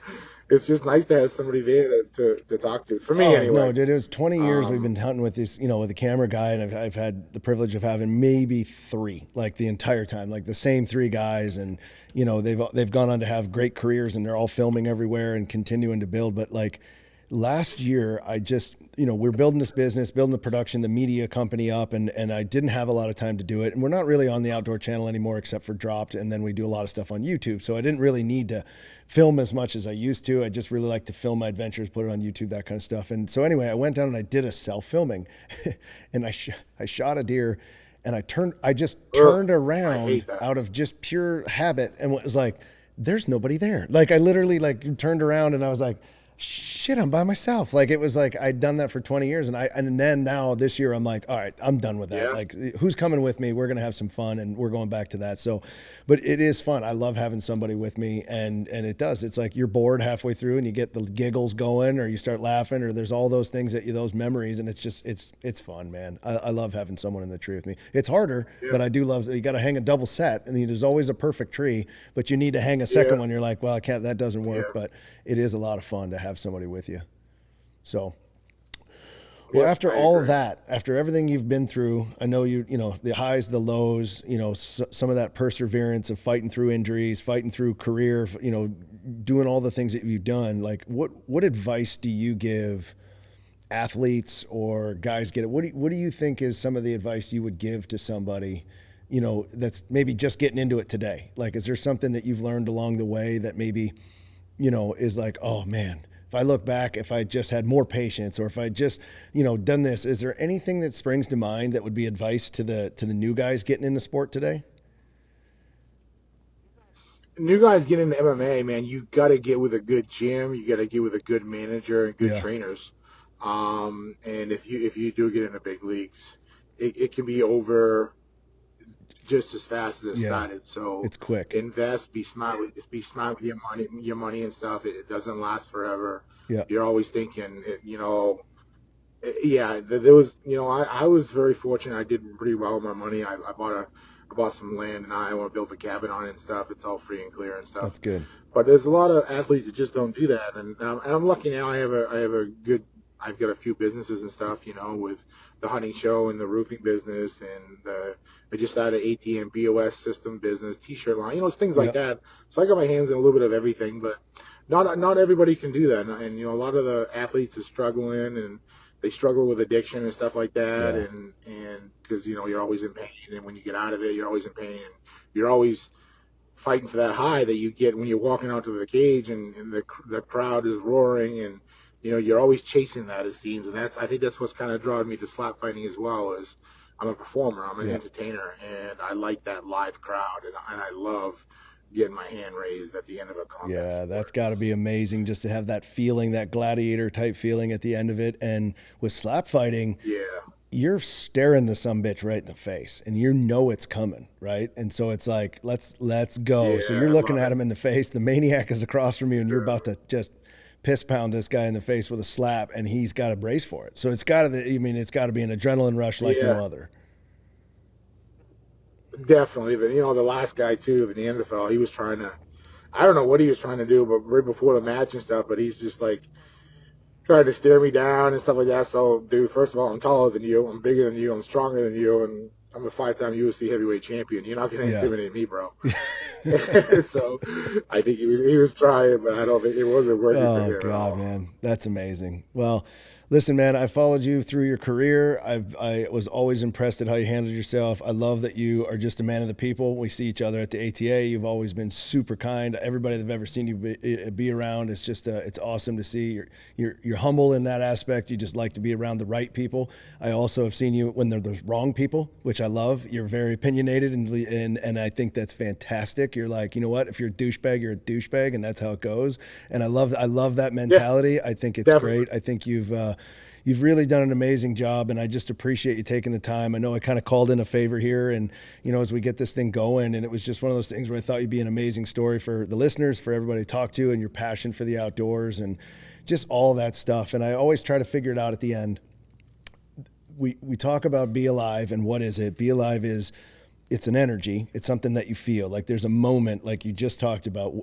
It's just nice to have somebody there to talk to. For me, anyway. No, dude, it was 20 years we've been hunting with this, with a camera guy, and I've had the privilege of having maybe 3, like, the entire time, like the same 3 guys, and, they've gone on to have great careers, and they're all filming everywhere and continuing to build, but, like, last year, I just, we're building this business, building the production, the media company up, and I didn't have a lot of time to do it. And we're not really on the Outdoor Channel anymore, except for Dropped. And then we do a lot of stuff on YouTube. So I didn't really need to film as much as I used to. I just really like to film my adventures, put it on YouTube, that kind of stuff. And so anyway, I went down and I did a self-filming and I shot a deer, and I just turned around out of just pure habit and was like, there's nobody there. Like, I literally turned around and I was like, shit, I'm by myself. Like, it was like I'd done that for 20 years, and then now this year I'm like, all right, I'm done with that. Yeah. Like, who's coming with me? We're gonna have some fun, and we're going back to that. So, but it is fun. I love having somebody with me, and it does. It's like you're bored halfway through, and you get the giggles going, or you start laughing, or there's all those things those memories, and it's fun, man. I love having someone in the tree with me. It's harder, but I do love. You got to hang a double set, and there's always a perfect tree, but you need to hang a second one. You're like, well, I can't. That doesn't work, but it is a lot of fun to have somebody with you. So, well, after all of that, after everything you've been through, I know the highs, the lows, some of that perseverance of fighting through injuries, fighting through career, doing all the things that you've done. Like, what advice do you give athletes or guys what do you think is some of the advice you would give to somebody, that's maybe just getting into it today? Like, is there something that you've learned along the way that maybe, is like, oh man, if I look back, if I just had more patience, or if I just, done this, is there anything that springs to mind that would be advice to the new guys getting into sport today? New guys getting into MMA, man, you got to get with a good gym. You got to get with a good manager and good trainers. And if you do get into big leagues, it can be over just as fast as it started. So it's quick. Invest, be smart with your money and stuff. It doesn't last forever. Yeah. You're always thinking, there was, I was very fortunate. I did pretty well with my money. I bought some land in Iowa, built a cabin on it and stuff. It's all free and clear and stuff. That's good. But there's a lot of athletes that just don't do that. And I'm lucky now. I've got a few businesses and stuff, with the hunting show and the roofing business, and I just started an ATM BOS system business, T-shirt line, things like that. So I got my hands in a little bit of everything, but not everybody can do that. And a lot of the athletes are struggling, and they struggle with addiction and stuff like that, and because you're always in pain, and when you get out of it, you're always in pain, and you're always fighting for that high that you get when you're walking out to the cage, and the crowd is roaring, and you're always chasing that, it seems. And I think that's what's kind of drawing me to slap fighting as well. Is I'm a performer, I'm an entertainer, and I like that live crowd, and I love getting my hand raised at the end of a combat sport. That's got to be amazing, just to have that feeling, that gladiator type feeling at the end of it. And with slap fighting, you're staring the sumbitch right in the face, and it's coming, right? And so it's like, let's go. So you're looking at him in the face. The Maniac is across from you, and you're about to just piss pound this guy in the face with a slap, and he's got to brace for it. So it's got to be an adrenaline rush like no other. Definitely. But, the last guy too, the Neanderthal, he was trying to, I don't know what he was trying to do, but right before the match and stuff, but he's just like trying to stare me down and stuff like that. So, dude, first of all, I'm taller than you, I'm bigger than you, I'm stronger than you, and I'm a 5-time UFC heavyweight champion. You're not going to intimidate me, bro. So I think he was trying, but I don't think it wasn't working for him. Oh God, man, that's amazing. Well, listen, man, I followed you through your career. I was always impressed at how you handled yourself. I love that you are just a man of the people. We see each other at the ATA. You've always been super kind. Everybody that've ever seen you be around, it's just it's awesome to see. You're humble in that aspect. You just like to be around the right people. I also have seen you when they're the wrong people, which I love. You're very opinionated, and I think that's fantastic. You're like, you know what? If you're a douchebag, you're a douchebag, and that's how it goes. And I love that mentality. Yeah, I think it's definitely great. I think you've really done an amazing job, and I just appreciate you taking the time. I know I kind of called in a favor here, and as we get this thing going, and it was just one of those things where I thought you'd be an amazing story for the listeners, for everybody to talk to, and your passion for the outdoors and just all that stuff. And I always try to figure it out at the end. We talk about Be Alive, and what is it? Be Alive it's an energy. It's something that you feel. Like there's a moment, like you just talked about.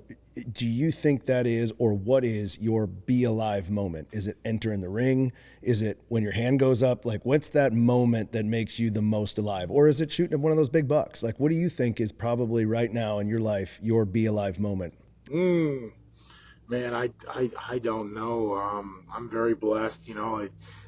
Do you think that is, or what is your Be Alive moment? Is it entering the ring? Is it when your hand goes up? Like, what's that moment that makes you the most alive? Or is it shooting at one of those big bucks? Like, what do you think is probably right now in your life your Be Alive moment? Man, I don't know. I'm very blessed.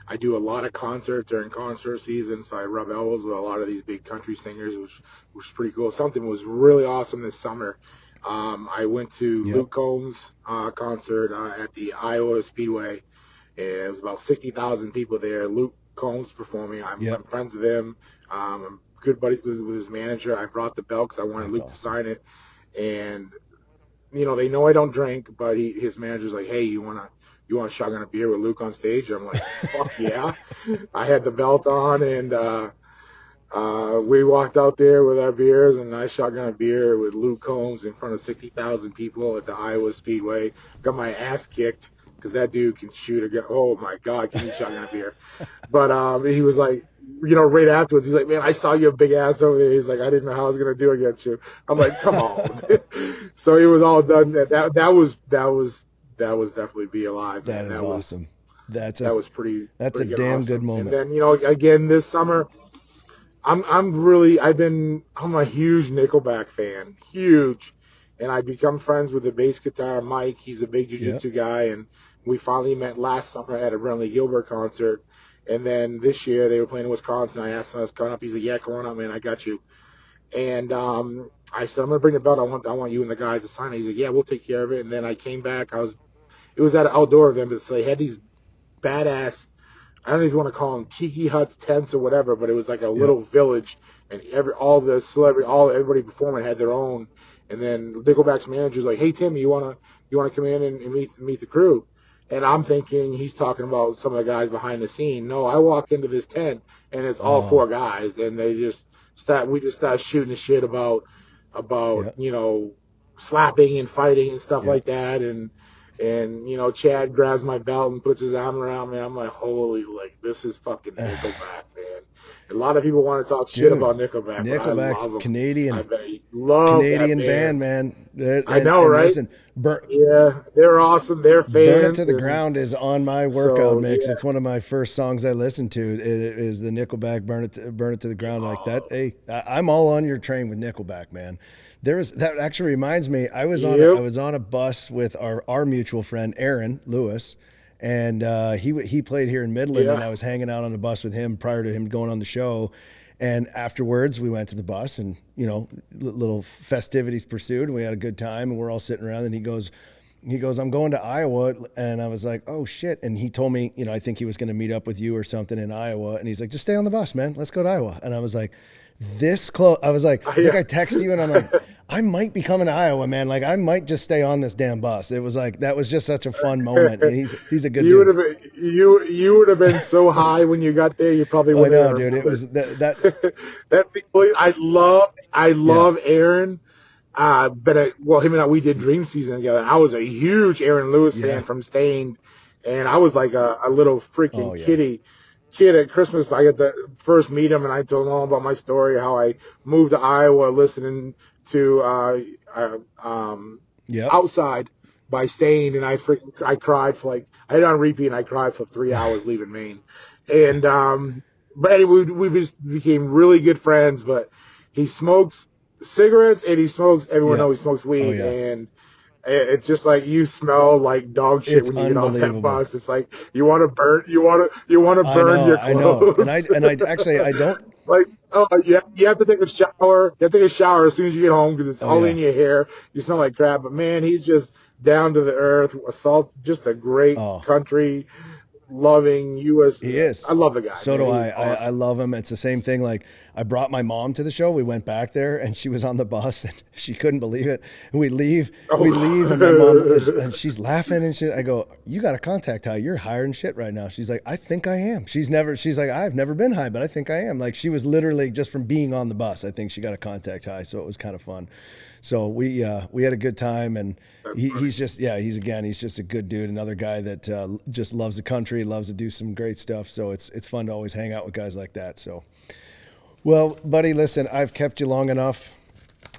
I do a lot of concerts during concert season, so I rub elbows with a lot of these big country singers, which was pretty cool. Something was really awesome this summer. I went to Luke Combs' concert at the Iowa Speedway. It was about 60,000 people there. Luke Combs performing. I'm friends with him. I'm good buddies with his manager. I brought the belt because I wanted Luke to sign it. And, they know I don't drink, but his manager's like, hey, you want to shotgun a beer with Luke on stage? I'm like, fuck yeah. I had the belt on, and we walked out there with our beers, and I shotgun a beer with Luke Combs in front of 60,000 people at the Iowa Speedway. Got my ass kicked because that dude can shoot a gun. Oh, my God, can he shotgun a beer? But he was like, right afterwards, he's like, man, I saw your big ass over there. He's like, I didn't know how I was going to do against you. I'm like, come on. So he was all done. That was definitely Be Alive. That is awesome. That's a damn awesome. good moment. And then, again, this summer, I'm a huge Nickelback fan, huge. And I become friends with the bass guitar, Mike. He's a big jiu-jitsu guy. And we finally met last summer at a Brentley Gilbert concert. And then this year they were playing in Wisconsin. I asked him I was coming up. He's like, yeah, come on up, man. I got you. And I said, I'm going to bring the belt. I want you and the guys to sign it. He's like, yeah, we'll take care of it. And then I came back. It was at an outdoor event, so they had these badass, I don't even want to call them tiki huts, tents, or whatever, but it was like a little village, and everybody performing had their own. And then Nickelback's manager's like, hey, Tim, you wanna come in and meet the crew? And I'm thinking he's talking about some of the guys behind the scene. No, I walk into this tent, and it's all four guys, and we just start shooting the shit about slapping and fighting and stuff like that, and Chad grabs my belt and puts his arm around me. I'm like, holy, this is fucking Nickelback, man. A lot of people want to talk shit about Nickelback. Nickelback's Canadian band, man. I know, right? Listen, they're awesome. They're fans. Burn It to the Ground is on my workout mix. It's one of my first songs I listened to. It is the Nickelback Burn It to the Ground. Like that. Hey, I'm all on your train with Nickelback, man. That actually reminds me. I was on a bus with our mutual friend Aaron Lewis. And he played here in Midland, and I was hanging out on the bus with him prior to him going on the show. And afterwards, we went to the bus, and little festivities pursued, and we had a good time, and we're all sitting around. And he goes, I'm going to Iowa, and I was like, oh shit. And he told me, I think he was going to meet up with you or something in Iowa, and he's like, just stay on the bus, man. Let's go to Iowa. And I was like, this close. I was like, I think I texted you, and I'm like, I might be coming to Iowa, man. Like, I might just stay on this damn bus. It was like, that was just such a fun moment. And he's a good dude. You would have been so high when you got there. You probably would have. I know, dude. It was that. That's I love Aaron. But him and I, we did Dream Season together. I was a huge Aaron Lewis fan from Stained, and I was like a little freaking kid at Christmas. I got to first meet him, and I told him all about my story, how I moved to Iowa listening to Outside by Stained, and I cried for I had it on repeat, and I cried for 3 hours leaving Maine. And but anyway, we just became really good friends. But he smokes cigarettes, and he smokes. Everyone Yeah. knows he smokes weed, Oh, yeah. and it's just like you smell like dog shit It's when you get off that unbelievable. bus. It's like you want to burn your I know. clothes. And I actually, I don't. Like, oh yeah, you have to take a shower. You have to take a shower as soon as you get home because it's all yeah. in your hair. You smell like crap. But man, he's just down to the earth. Just a great country loving U.S. He is. I love the guy. So man. do He's I. awesome. I love him. It's the same thing. Like I brought my mom to the show. We went back there and she was on the bus and she couldn't believe it. And we leave and my mom, and she's laughing and shit. I go, you got a contact high. You're higher than shit right now. She's like, I think I am. She's like, I've never been high, but I think I am. Like she was literally just from being on the bus. I think she got a contact high. So it was kind of fun. So we had a good time, and he's just a good dude. Another guy that just loves the country, loves to do some great stuff. So it's fun to always hang out with guys like that. So, well, buddy, listen, I've kept you long enough.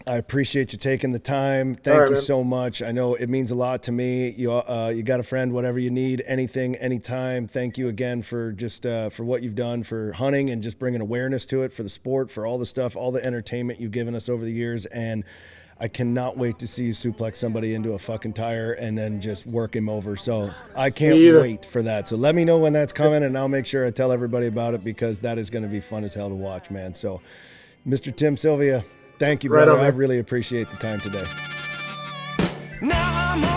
I appreciate you taking the time. Thank you so much. I know it means a lot to me. You got a friend, whatever you need, anything, anytime. Thank you again for just for what you've done for hunting and just bringing awareness to it, for the sport, for all the stuff, all the entertainment you've given us over the years. And I cannot wait to see you suplex somebody into a fucking tire and then just work him over. So I can't wait for that. So let me know when that's coming, and I'll make sure I tell everybody about it because that is going to be fun as hell to watch, man. So, Mr. Tim Sylvia, thank you, brother. I really appreciate the time today. Now I'm